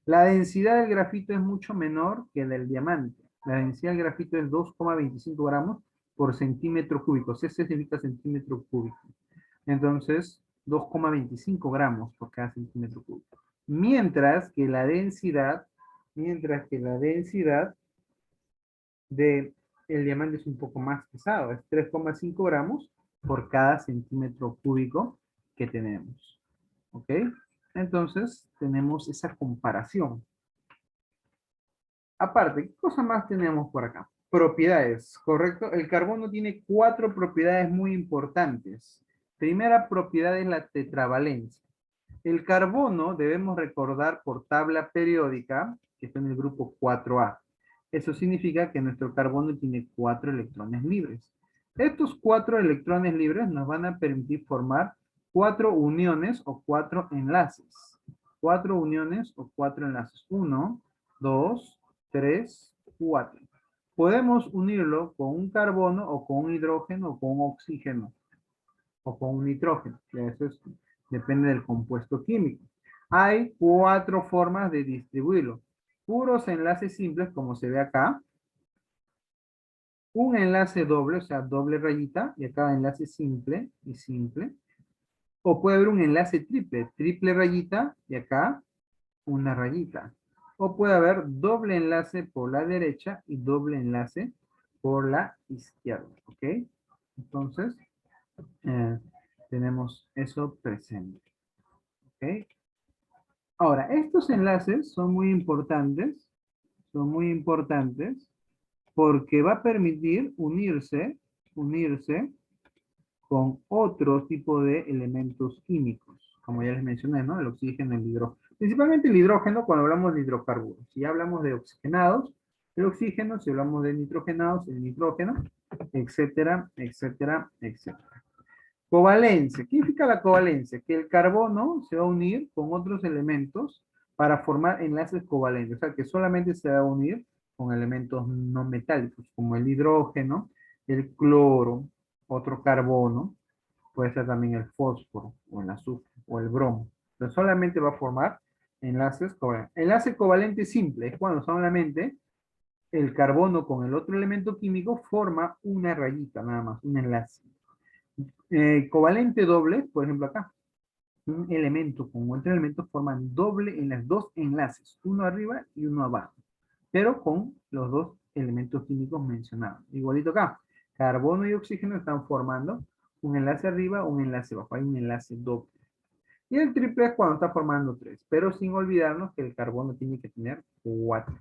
La densidad del grafito es mucho menor que del diamante. La densidad del grafito es 2,25 gramos por centímetro cúbico. CC significa centímetro cúbico. Entonces, 2,25 gramos por cada centímetro cúbico. Mientras que la densidad de el diamante es un poco más pesado. Es 3,5 gramos por cada centímetro cúbico que tenemos. ¿Ok? Entonces, tenemos esa comparación. Aparte, ¿qué cosa más tenemos por acá? Propiedades, ¿correcto? El carbono tiene 4 propiedades muy importantes. Primera propiedad es la tetravalencia. El carbono debemos recordar por tabla periódica, que está en el grupo 4A. Eso significa que nuestro carbono tiene 4 electrones libres. Estos 4 electrones libres nos van a permitir formar 4 uniones o 4 enlaces. 4 uniones o 4 enlaces. 1, 2, 3, 4. Podemos unirlo con un carbono o con un hidrógeno o con un oxígeno o con un nitrógeno. Eso es, depende del compuesto químico. Hay 4 formas de distribuirlo. Puros enlaces simples, como se ve acá. Un enlace doble, o sea, doble rayita, y acá enlace simple y simple. O puede haber un enlace triple, triple rayita, y acá una rayita. O puede haber doble enlace por la derecha y doble enlace por la izquierda, ¿ok? Entonces, tenemos eso presente, ¿ok? Ahora, estos enlaces son muy importantes porque va a permitir unirse con otro tipo de elementos químicos, como ya les mencioné, ¿no? El oxígeno, el hidrógeno. Principalmente el hidrógeno cuando hablamos de hidrocarburos. Si hablamos de oxigenados, el oxígeno, si hablamos de nitrogenados, el nitrógeno, etcétera, etcétera, etcétera. Covalencia. ¿Qué significa la covalencia? Que el carbono se va a unir con otros elementos para formar enlaces covalentes. O sea, que solamente se va a unir con elementos no metálicos, como el hidrógeno, el cloro, otro carbono, puede ser también el fósforo, o el azufre, o el bromo. Pero solamente va a formar enlaces covalentes. Enlace covalente simple es cuando solamente el carbono con el otro elemento químico forma una rayita, nada más, un enlace. Covalente doble, por ejemplo acá, un elemento con otro elemento forman doble en las dos enlaces, uno arriba y uno abajo, pero con los dos elementos químicos mencionados. Igualito acá, carbono y oxígeno están formando un enlace arriba, un enlace abajo, hay un enlace doble. Y el triple es cuando está formando tres, pero sin olvidarnos que el carbono tiene que tener 4.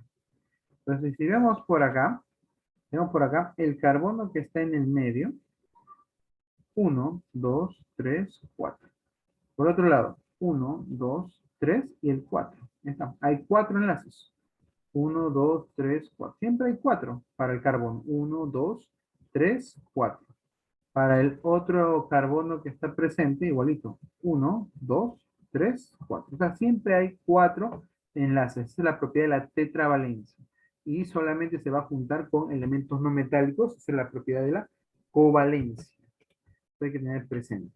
Entonces, si vemos por acá el carbono que está en el medio, 1, 2, 3, 4. Por otro lado, 1, 2, 3 y el 4. Está. Hay 4 enlaces. 1, 2, 3, 4. Siempre hay 4 para el carbono. 1, 2, 3, 4. Para el otro carbono que está presente, igualito. 1, 2, 3, 4. O sea, siempre hay 4 enlaces. Esa es la propiedad de la tetravalencia. Y solamente se va a juntar con elementos no metálicos. Esa es la propiedad de la covalencia. Esto hay que tener presente.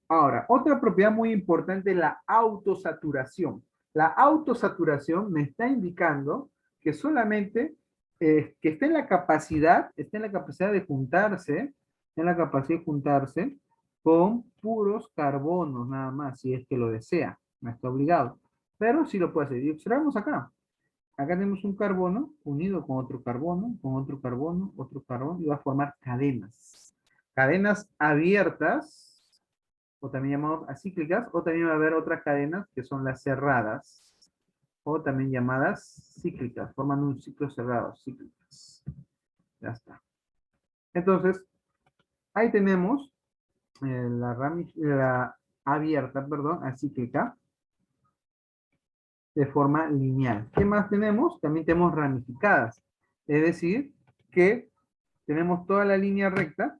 Ahora, otra propiedad muy importante es la autosaturación. La autosaturación me está indicando que solamente que está en la capacidad de juntarse, en la capacidad de juntarse con puros carbonos nada más, si es que lo desea. No está obligado, pero sí lo puede hacer. Y observamos acá. Acá tenemos un carbono unido con otro carbono, otro carbono, y va a formar cadenas. Cadenas abiertas, o también llamadas acíclicas, o también va a haber otras cadenas que son las cerradas, o también llamadas cíclicas, forman un ciclo cerrado, cíclicas. Ya está. Entonces, ahí tenemos la abierta, perdón, acíclica, de forma lineal. ¿Qué más tenemos? También tenemos ramificadas, es decir, que tenemos toda la línea recta,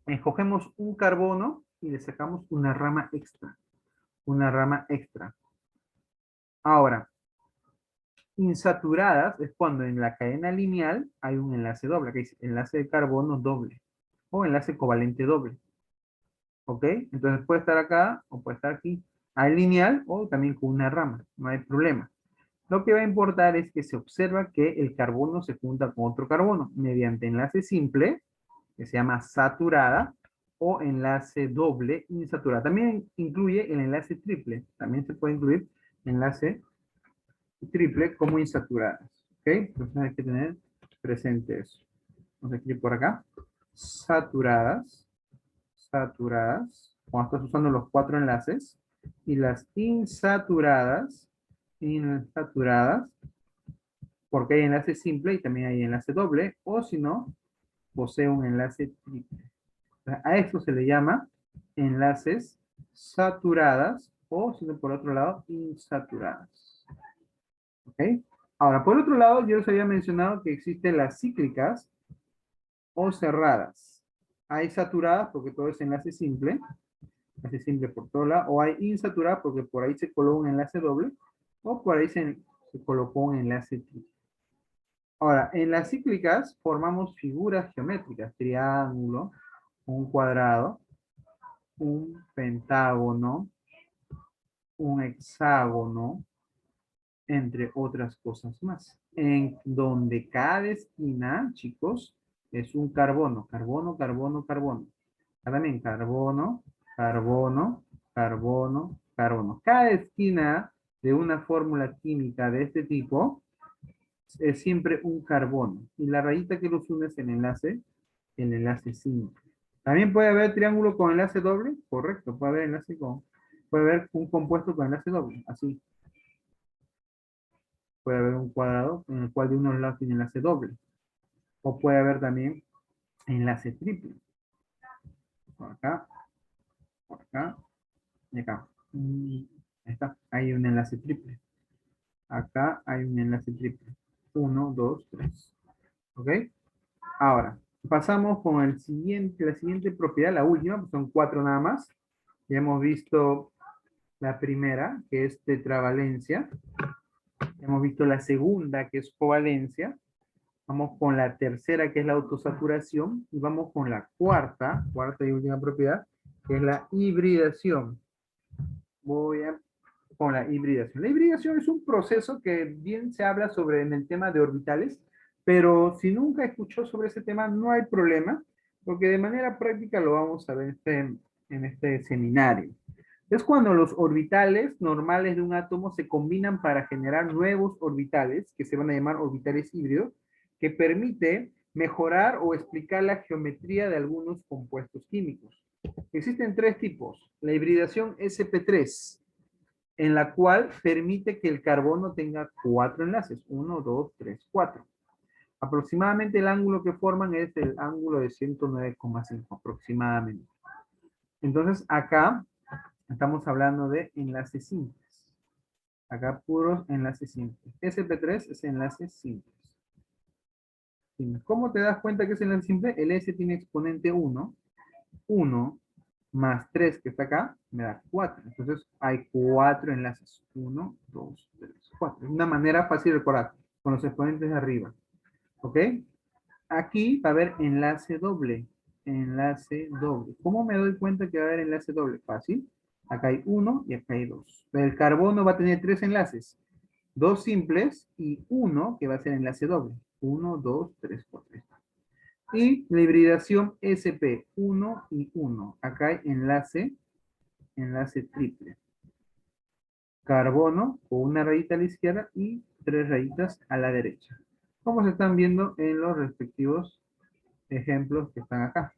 escogemos un carbono y le sacamos una rama extra. Una rama extra. Ahora, insaturadas es cuando en la cadena lineal hay un enlace doble, que dice enlace de carbono doble o enlace covalente doble. ¿Ok? Entonces puede estar acá o puede estar aquí. Hay lineal o también con una rama, no hay problema. Lo que va a importar es que se observa que el carbono se junta con otro carbono mediante enlace simple, que se llama saturada, o enlace doble insaturada. También incluye el enlace triple. También se puede incluir enlace triple como insaturadas. ¿Ok? Entonces hay que tener presente eso. Vamos a escribir por acá. Saturadas. Saturadas. Cuando estás usando los 4 enlaces. Y las insaturadas. Insaturadas. Porque hay enlace simple y también hay enlace doble. O si no, posee un enlace triple. A eso se le llama enlaces saturadas o, si no, por otro lado, insaturadas. ¿Ok? Ahora, por otro lado, yo les había mencionado que existen las cíclicas o cerradas. Hay saturadas porque todo es enlace simple por todo lado, o hay insaturadas porque por ahí se colocó un enlace doble, o por ahí se colocó un enlace triple. Ahora, en las cíclicas formamos figuras geométricas, triángulo, un cuadrado, un pentágono, un hexágono, entre otras cosas más, en donde cada esquina, chicos, es un carbono, carbono, carbono, carbono. También carbono, carbono, carbono, carbono. Cada esquina de una fórmula química de este tipo es siempre un carbono. Y la rayita que los une es el enlace simple. También puede haber triángulo con enlace doble, correcto, puede haber un compuesto con enlace doble, así. Puede haber un cuadrado en el cual de uno de los lados tiene enlace doble. O puede haber también enlace triple. Por acá y acá. Ahí está. Hay un enlace triple. Acá hay un enlace triple. 1, 2, 3. ¿Ok? Ahora, pasamos con la siguiente propiedad, la última, pues son 4 nada más. Ya hemos visto la primera, que es tetravalencia. Hemos visto la segunda, que es covalencia. Vamos con la tercera, que es la autosaturación, y vamos con la cuarta y última propiedad, que es la hibridación. Con la hibridación. La hibridación es un proceso que bien se habla sobre en el tema de orbitales, pero si nunca escuchó sobre ese tema, no hay problema, porque de manera práctica lo vamos a ver en este seminario. Es cuando los orbitales normales de un átomo se combinan para generar nuevos orbitales, que se van a llamar orbitales híbridos, que permite mejorar o explicar la geometría de algunos compuestos químicos. Existen 3 tipos. La hibridación sp3, en la cual permite que el carbono tenga 4 enlaces. 1, 2, 3, 4. Aproximadamente el ángulo que forman es el ángulo de 109,5 aproximadamente. Entonces acá Estamos hablando de enlaces simples. Acá puros enlaces simples. SP3 es enlaces simples. ¿Cómo te das cuenta que es enlace simple? El S tiene exponente 1. 1 más 3 que está acá me da 4. Entonces hay 4 enlaces. 1, 2, 3, 4. Es una manera fácil de recordar con los exponentes de arriba. ¿Ok? Aquí va a haber enlace doble. Enlace doble. ¿Cómo me doy cuenta que va a haber enlace doble? Fácil. Acá hay 1 y acá hay 2. El carbono va a tener 3 enlaces. 2 simples y 1 que va a ser enlace doble. 1, 2, 3, 4. Y la hibridación SP1 y 1. Acá hay enlace triple. Carbono con una rayita a la izquierda y 3 rayitas a la derecha. Como se están viendo en los respectivos ejemplos que están acá.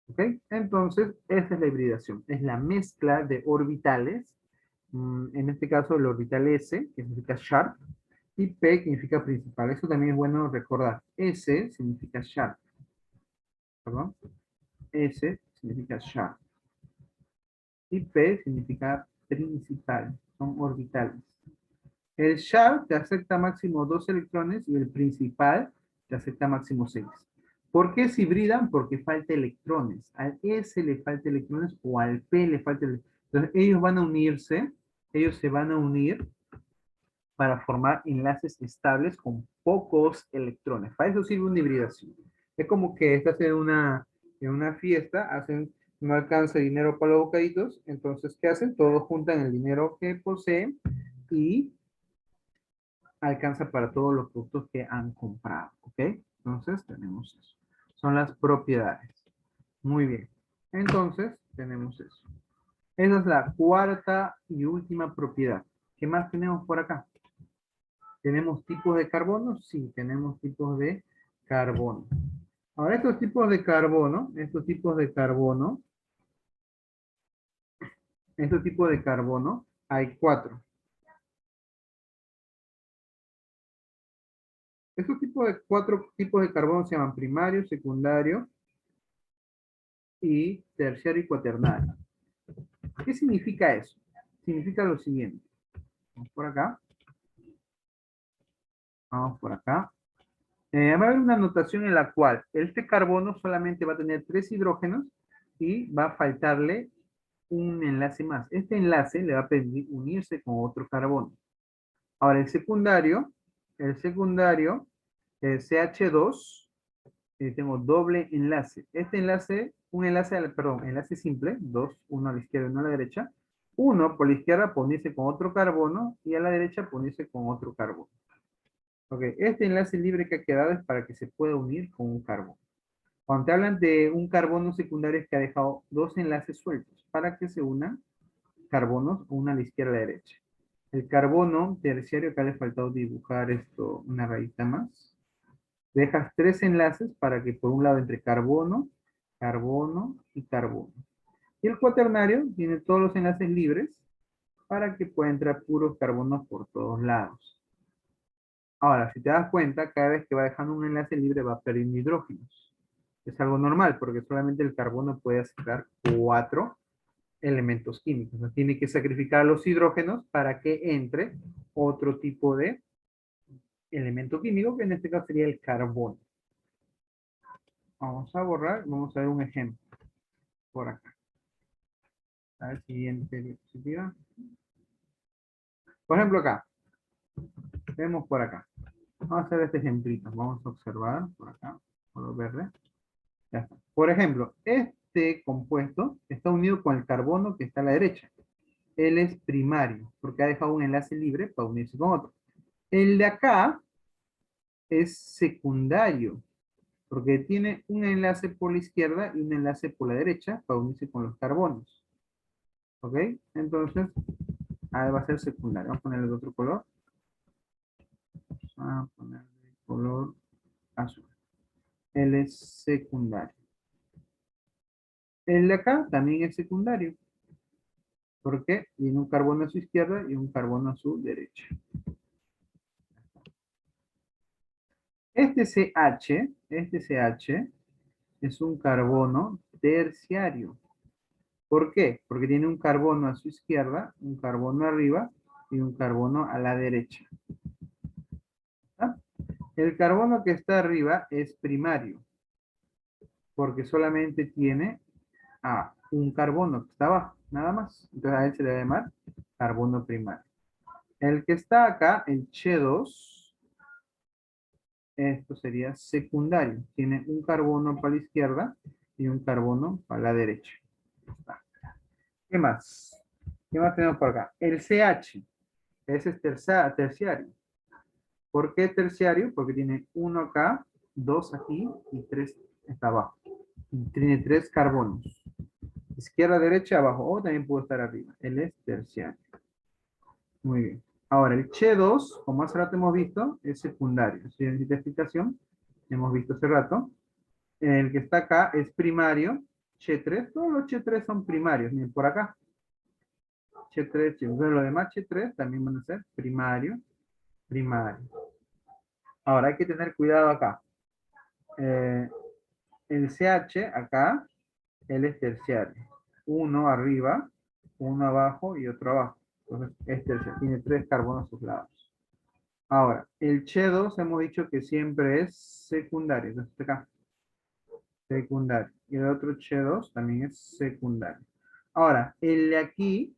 ¿Ok? Entonces, esta es la hibridación. Es la mezcla de orbitales. En este caso, el orbital S, que significa sharp, y P, que significa principal. Eso también es bueno recordar. S significa sharp. Perdón. S significa sharp. Y P significa principal. Son orbitales. El sharp te acepta máximo 2 electrones y el principal te acepta máximo 6. ¿Por qué se hibridan? Porque falta electrones. Al S le falta electrones o al P le falta electrones. Entonces ellos van a unirse, ellos se van a unir para formar enlaces estables con pocos electrones. Para eso sirve una hibridación. Es como que estás en una fiesta, no alcanza dinero para los bocaditos, entonces ¿qué hacen? Todos juntan el dinero que poseen y alcanza para todos los productos que han comprado, ¿ok? Entonces tenemos eso. Son las propiedades. Muy bien. Entonces tenemos eso. Esa es la cuarta y última propiedad. ¿Qué más tenemos por acá? ¿Tenemos tipos de carbono? Sí, tenemos tipos de carbono. Ahora, estos tipos de carbono, hay 4. Estos tipos de 4 tipos de carbono se llaman primario, secundario y terciario y cuaternario. ¿Qué significa eso? Significa lo siguiente. Vamos por acá. Vamos por acá. Va a haber una notación en la cual este carbono solamente va a tener 3 hidrógenos y va a faltarle un enlace más. Este enlace le va a permitir unirse con otro carbono. Ahora, el secundario, el CH2, tengo doble enlace. Este enlace, enlace simple, 2, uno a la izquierda y uno a la derecha. Uno por la izquierda unirse con otro carbono y a la derecha unirse con otro carbono. Ok, este enlace libre que ha quedado es para que se pueda unir con un carbono. Cuando te hablan de un carbono secundario es que ha dejado 2 enlaces sueltos para que se unan carbonos, una a la izquierda y a la derecha. El carbono terciario, acá le ha faltado dibujar esto, una rayita más. Dejas 3 enlaces para que por un lado entre carbono, carbono y carbono. Y el cuaternario tiene todos los enlaces libres para que pueda entrar puros carbonos por todos lados. Ahora, si te das cuenta, cada vez que va dejando un enlace libre va perdiendo hidrógenos. Es algo normal porque solamente el carbono puede aceptar 4 elementos químicos. ¿No? Tiene que sacrificar los hidrógenos para que entre otro tipo de elemento químico, que en este caso sería el carbono. Vamos a borrar, vamos a ver un ejemplo por acá. A ver, siguiente diapositiva. Por ejemplo, acá. Vemos por acá. Vamos a hacer este ejemplito. Vamos a observar por acá, color verde. Ya está. Por ejemplo, este compuesto está unido con el carbono que está a la derecha. Él es primario, porque ha dejado un enlace libre para unirse con otro. El de acá es secundario, porque tiene un enlace por la izquierda y un enlace por la derecha para unirse con los carbonos. ¿Ok? Entonces, ahí va a ser secundario. Vamos a ponerle de otro color. Vamos a ponerle color azul. Él es secundario. El de acá también es secundario, porque tiene un carbono a su izquierda y un carbono a su derecha. Este CH es un carbono terciario. ¿Por qué? Porque tiene un carbono a su izquierda, un carbono arriba y un carbono a la derecha. ¿Ah? El carbono que está arriba es primario, porque solamente tiene un carbono que está abajo, nada más. Entonces a él se le va a llamar carbono primario. El que está acá, el Che2, esto sería secundario. Tiene un carbono para la izquierda y un carbono para la derecha. ¿Qué más? ¿Qué más tenemos por acá? El CH. Ese es terciario. ¿Por qué terciario? Porque tiene uno acá, dos aquí y tres está abajo. Tiene tres carbonos. Izquierda, derecha, abajo. O también puede estar arriba. Él es terciario. Muy bien. Ahora, el Che2, como hace rato hemos visto, es secundario. Si necesita explicación, hemos visto hace rato. El que está acá es primario. Che3, todos los Che3 son primarios. Miren, por acá. Che3, Che3. Los demás Che3 también van a ser primario, primario. Ahora, hay que tener cuidado acá. Eh, el CH acá, él es terciario. Uno arriba, uno abajo y otro abajo. Entonces, es terciario. Tiene tres carbonos aislados. Ahora, el Che2 hemos dicho que siempre es secundario. Entonces, acá, secundario. Y el otro Che2 también es secundario. Ahora, el de aquí,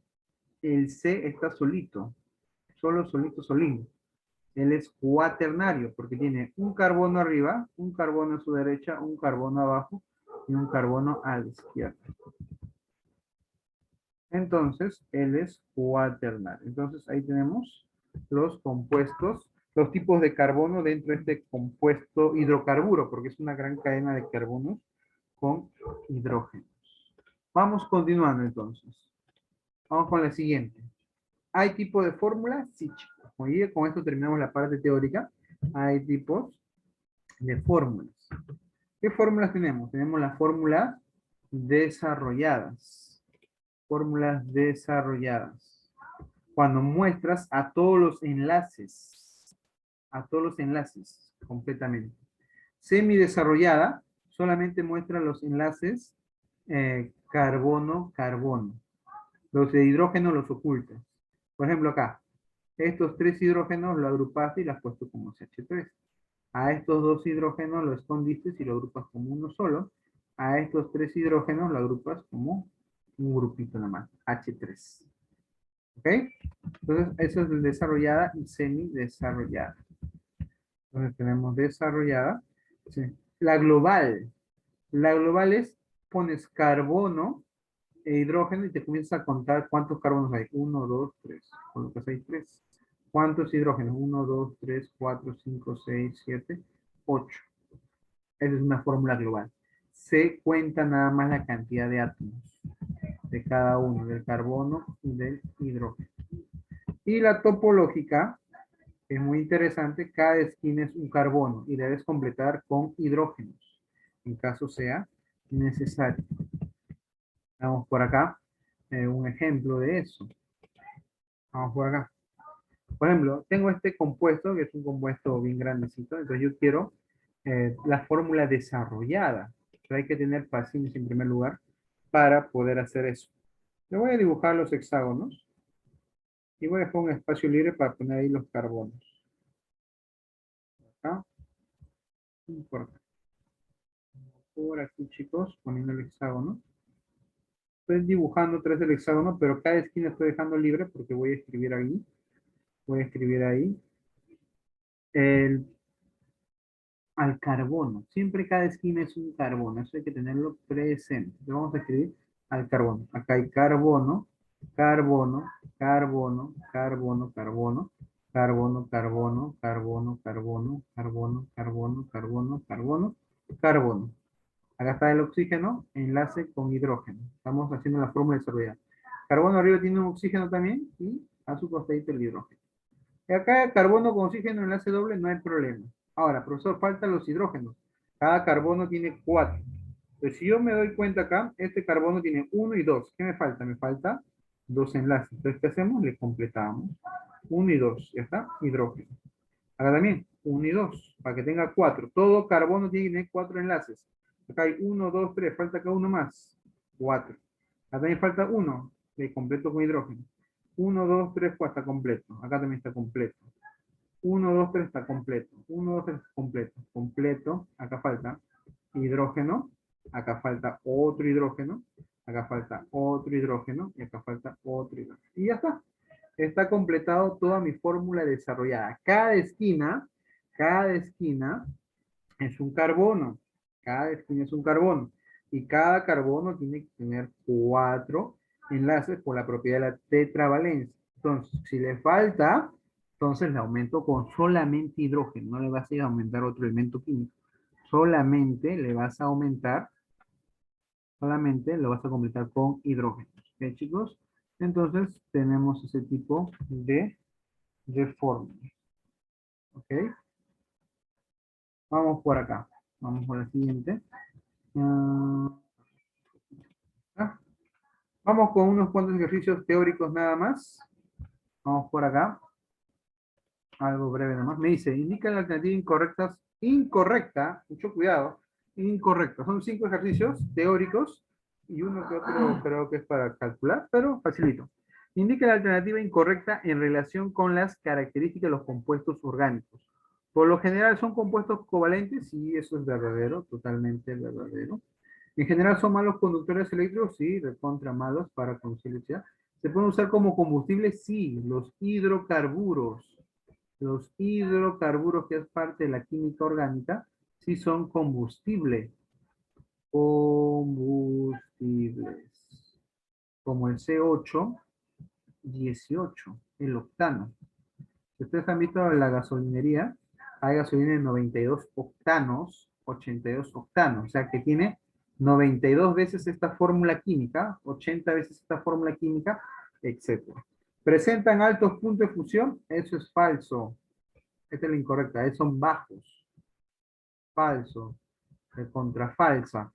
el C está solito. Solo, solito, solito. Él es cuaternario porque tiene un carbono arriba, un carbono a su derecha, un carbono abajo y un carbono a la izquierda. Entonces, él es cuaternario. Entonces, ahí tenemos los compuestos, los tipos de carbono dentro de este compuesto hidrocarburo, porque es una gran cadena de carbonos con hidrógeno. Vamos continuando entonces. Vamos con la siguiente. ¿Hay tipo de fórmula? Sí, chicos. Oye, con esto terminamos la parte teórica. Hay tipos de fórmulas. ¿Qué fórmulas tenemos? Tenemos las fórmulas desarrolladas. Fórmulas desarrolladas. Cuando muestras a todos los enlaces completamente. Semidesarrollada solamente muestra los enlaces carbono-carbono. Los de hidrógeno los ocultas. Por ejemplo, acá, estos tres hidrógenos lo agrupaste y lo has puesto como CH3. A estos dos hidrógenos lo escondiste y lo agrupas como uno solo. A estos tres hidrógenos lo agrupas como un grupito nada más, H3. ¿Ok? Entonces, eso es desarrollada y semidesarrollada. Entonces, tenemos desarrollada. Sí. La global. La global es, pones carbono e hidrógeno y te comienzas a contar cuántos carbonos hay. 1, 2, 3. Colocas ahí 3. ¿Cuántos hidrógenos? 1, 2, 3, 4, 5, 6, 7, 8. Esa es una fórmula global. Se cuenta nada más la cantidad de átomos de cada uno, del carbono y del hidrógeno. Y la topológica es muy interesante. Cada esquina es un carbono y debes completar con hidrógenos, en caso sea necesario. Vamos por acá, un ejemplo de eso. Vamos por acá. Por ejemplo, tengo este compuesto, que es un compuesto bien grandecito, entonces yo quiero la fórmula desarrollada. Pero hay que tener paciencia en primer lugar para poder hacer eso. Le voy a dibujar los hexágonos y voy a dejar un espacio libre para poner ahí los carbonos. Acá y por acá. Por aquí, chicos, poniendo el hexágono. Estoy dibujando tres del hexágono, pero cada esquina estoy dejando libre porque voy a escribir ahí. Voy a escribir ahí el al carbono. Siempre cada esquina es un carbono. Eso hay que tenerlo presente. Entonces vamos a escribir al carbono. Acá hay carbono, carbono, carbono, carbono, carbono, carbono, carbono, carbono, carbono, carbono, carbono, carbono, carbono, carbono. Acá está el oxígeno, enlace con hidrógeno. Estamos haciendo la fórmula desarrollada. Carbono arriba tiene un oxígeno también y a su costadito el hidrógeno. Y acá carbono con oxígeno enlace doble, no hay problema. Ahora, profesor, faltan los hidrógenos. Cada carbono tiene 4. Entonces, si yo me doy cuenta acá, este carbono tiene 1 y 2. ¿Qué me falta? Me falta 2 enlaces. Entonces, ¿qué hacemos? Le completamos. 1 y 2. Ya está. Hidrógeno. Acá también. 1 y 2. Para que tenga 4. Todo carbono tiene 4 enlaces. Acá hay 1, 2, 3. Falta acá uno más. 4. Acá también falta uno, de completo con hidrógeno. 1, 2, 3, 4 está completo. Acá también está completo. 1, 2, 3 está completo. 1, 2, 3 completo. Completo. Acá falta hidrógeno. Acá falta otro hidrógeno. Acá falta otro hidrógeno. Y acá falta otro hidrógeno. Y ya está. Está completado toda mi fórmula desarrollada. Cada esquina es un carbono. Cada esquina es un carbono. Y cada carbono tiene que tener 4 enlaces por la propiedad de la tetravalencia. Entonces, si le falta, entonces le aumento con solamente hidrógeno. No le vas a ir a aumentar otro elemento químico. Solamente le vas a aumentar, solamente lo vas a completar con hidrógeno. ¿Ok, chicos? Entonces, tenemos ese tipo de fórmula. ¿Ok? Vamos por acá. Vamos por la siguiente. Ah, ah, Vamos con unos cuantos ejercicios teóricos nada más. Vamos por acá. Algo breve nomás. Me dice, indica la alternativa incorrecta. Incorrecta, mucho cuidado. Incorrecta. Son 5 ejercicios teóricos y uno que otro creo que es para calcular, pero facilito. Indica la alternativa incorrecta en relación con las características de los compuestos orgánicos. Por lo general son compuestos covalentes, y eso es verdadero, totalmente verdadero. En general son malos conductores eléctricos, sí, recontra malos para conducir electricidad. ¿Se pueden usar como combustible? Sí, los hidrocarburos. Los hidrocarburos, que es parte de la química orgánica, sí son combustible. Combustibles. Como el C8, 18, el octano. Si ustedes han visto en la gasolinería, hay gasolina de 92 octanos, 82 octanos, o sea que tiene 92 veces esta fórmula química, 80 veces esta fórmula química, etc. ¿Presentan altos puntos de fusión? Eso es falso. Esta es la incorrecta. Son bajos. Falso. De contrafalsa.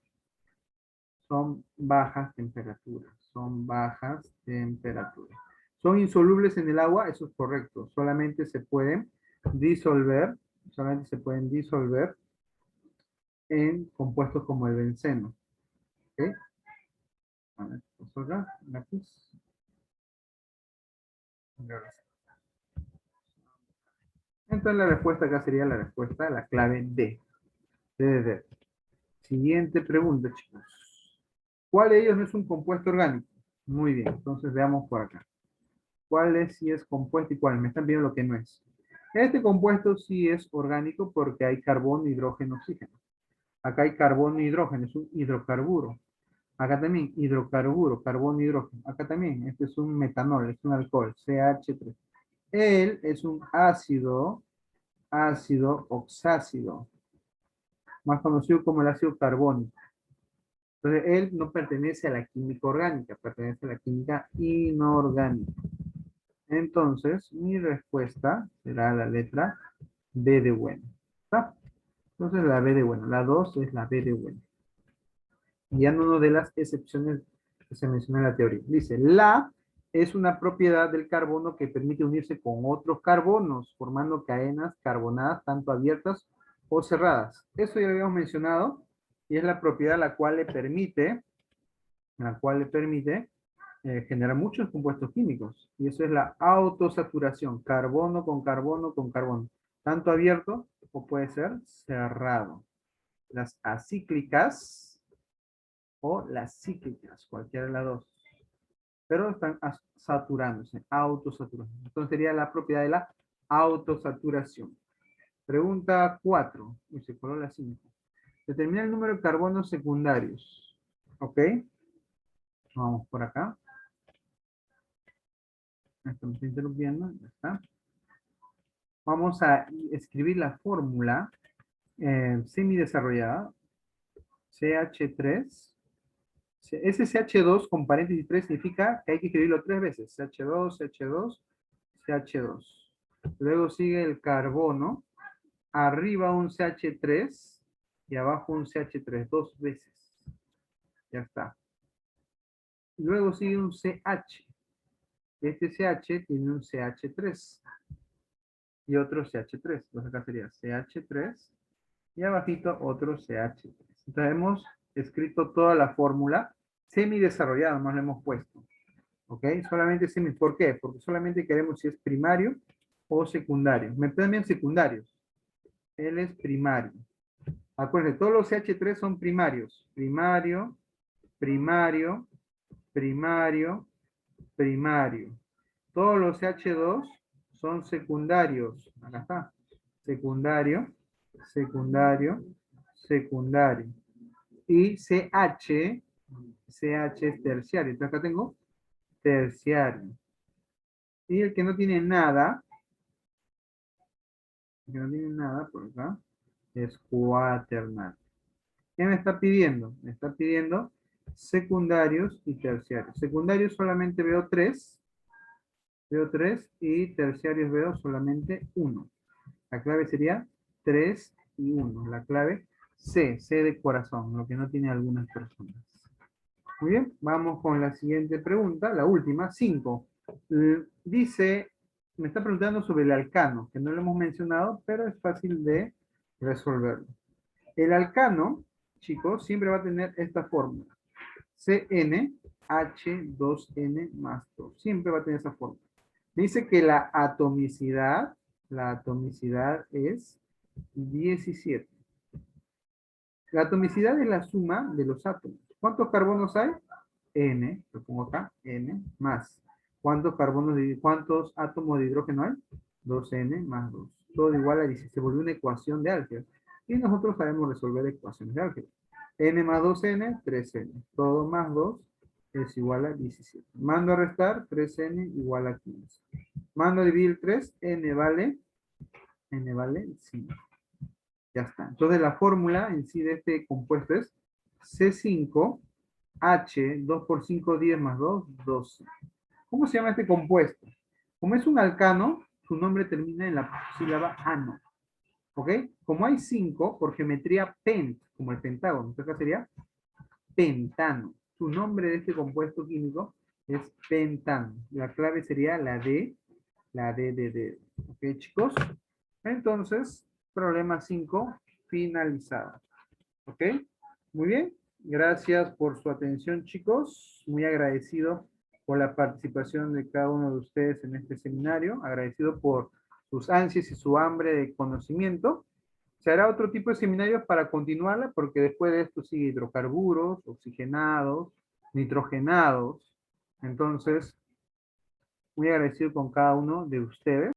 Son bajas temperaturas. Son bajas temperaturas. ¿Son insolubles en el agua? Eso es correcto. Solamente se pueden disolver. Solamente se pueden disolver en compuestos como el benceno. ¿Ok? A ver, paso acá, lápiz. Entonces la respuesta acá sería la respuesta, la clave D. D de D. Siguiente pregunta, chicos. ¿Cuál de ellos no es un compuesto orgánico? Muy bien, entonces veamos por acá. ¿Cuál es si es compuesto y cuál? Me están viendo lo que no es. Este compuesto sí es orgánico porque hay carbono, hidrógeno, oxígeno. Acá hay carbono y hidrógeno, es un hidrocarburo. Acá también hidrocarburo, carbono, hidrógeno. Acá también, este es un metanol, es un alcohol, CH3. Él es un ácido, ácido oxácido, más conocido como el ácido carbónico. Entonces, él no pertenece a la química orgánica, pertenece a la química inorgánica. Entonces, mi respuesta será la letra B de bueno. ¿Está? Entonces, la B de bueno. La 2 es la B de bueno. Guiándonos de las excepciones que se menciona en la teoría. Dice, la es una propiedad del carbono que permite unirse con otros carbonos, formando cadenas carbonadas tanto abiertas o cerradas. Eso ya lo habíamos mencionado y es la propiedad la cual le permite generar muchos compuestos químicos. Y eso es la autosaturación, carbono con carbono con carbono. Tanto abierto o puede ser cerrado. Las acíclicas o las cíclicas, cualquiera de las dos. Pero están saturándose, autosaturándose. Entonces sería la propiedad de la autosaturación. Pregunta 4. Y se coló la 5. Determina el número de carbonos secundarios. ¿Ok? Vamos por acá. Estamos interrumpiendo. Ya está. Vamos a escribir la fórmula semidesarrollada. CH3. Ese CH2 con paréntesis 3 significa que hay que escribirlo 3 veces. CH2, CH2, CH2. Luego sigue el carbono. Arriba un CH3 y abajo un CH3. 2 veces. Ya está. Luego sigue un CH. Este CH tiene un CH3 y otro CH3. Entonces acá sería CH3 y abajito otro CH3. Entonces hemos escrito toda la fórmula Semidesarrollado, más lo hemos puesto. ¿Ok? Solamente semi. ¿Por qué? Porque solamente queremos si es primario o secundario. Me ponen secundarios. Él es primario. Acuérdense, todos los CH3 son primarios. Primario, primario, primario, primario. Todos los CH2 son secundarios. Acá está. Secundario, secundario, secundario. Y CH es terciario. Entonces acá tengo terciario. Y el que no tiene nada, el que no tiene nada por acá, es cuaternario. ¿Qué me está pidiendo? Me está pidiendo secundarios y terciarios. Secundarios solamente veo tres y terciarios veo solamente uno. La clave sería 3 y 1. La clave C de corazón, lo que no tiene algunas personas. Muy bien, vamos con la siguiente pregunta, la última, 5. Dice, me está preguntando sobre el alcano, que no lo hemos mencionado, pero es fácil de resolverlo. El alcano, chicos, siempre va a tener esta fórmula. CnH2n más 2. Siempre va a tener esa fórmula. Dice que la atomicidad es 17. La atomicidad es la suma de los átomos. ¿Cuántos carbonos hay? N, lo pongo acá, N, más. ¿Cuántos átomos de hidrógeno hay? 2N más 2. Todo igual a 16. Se volvió una ecuación de álgebra. Y nosotros sabemos resolver ecuaciones de álgebra. N más 2N, 3N. Todo más 2 es igual a 17. Mando a restar, 3N igual a 15. Mando a dividir 3, N vale 5. Ya está. Entonces la fórmula en sí de este compuesto es C5H, 2 por 5, 10 más 2, 12. ¿Cómo se llama este compuesto? Como es un alcano, su nombre termina en la sílaba ano. ¿Ok? Como hay 5, por geometría pent, como el pentágono, entonces acá sería pentano. Su nombre de este compuesto químico es pentano. La clave sería la D de. ¿Ok, chicos? Entonces, problema 5 finalizado. ¿Ok? Muy bien. Gracias por su atención, chicos. Muy agradecido por la participación de cada uno de ustedes en este seminario. Agradecido por sus ansias y su hambre de conocimiento. Se hará otro tipo de seminarios para continuarla, porque después de esto sigue hidrocarburos, oxigenados, nitrogenados. Entonces, muy agradecido con cada uno de ustedes.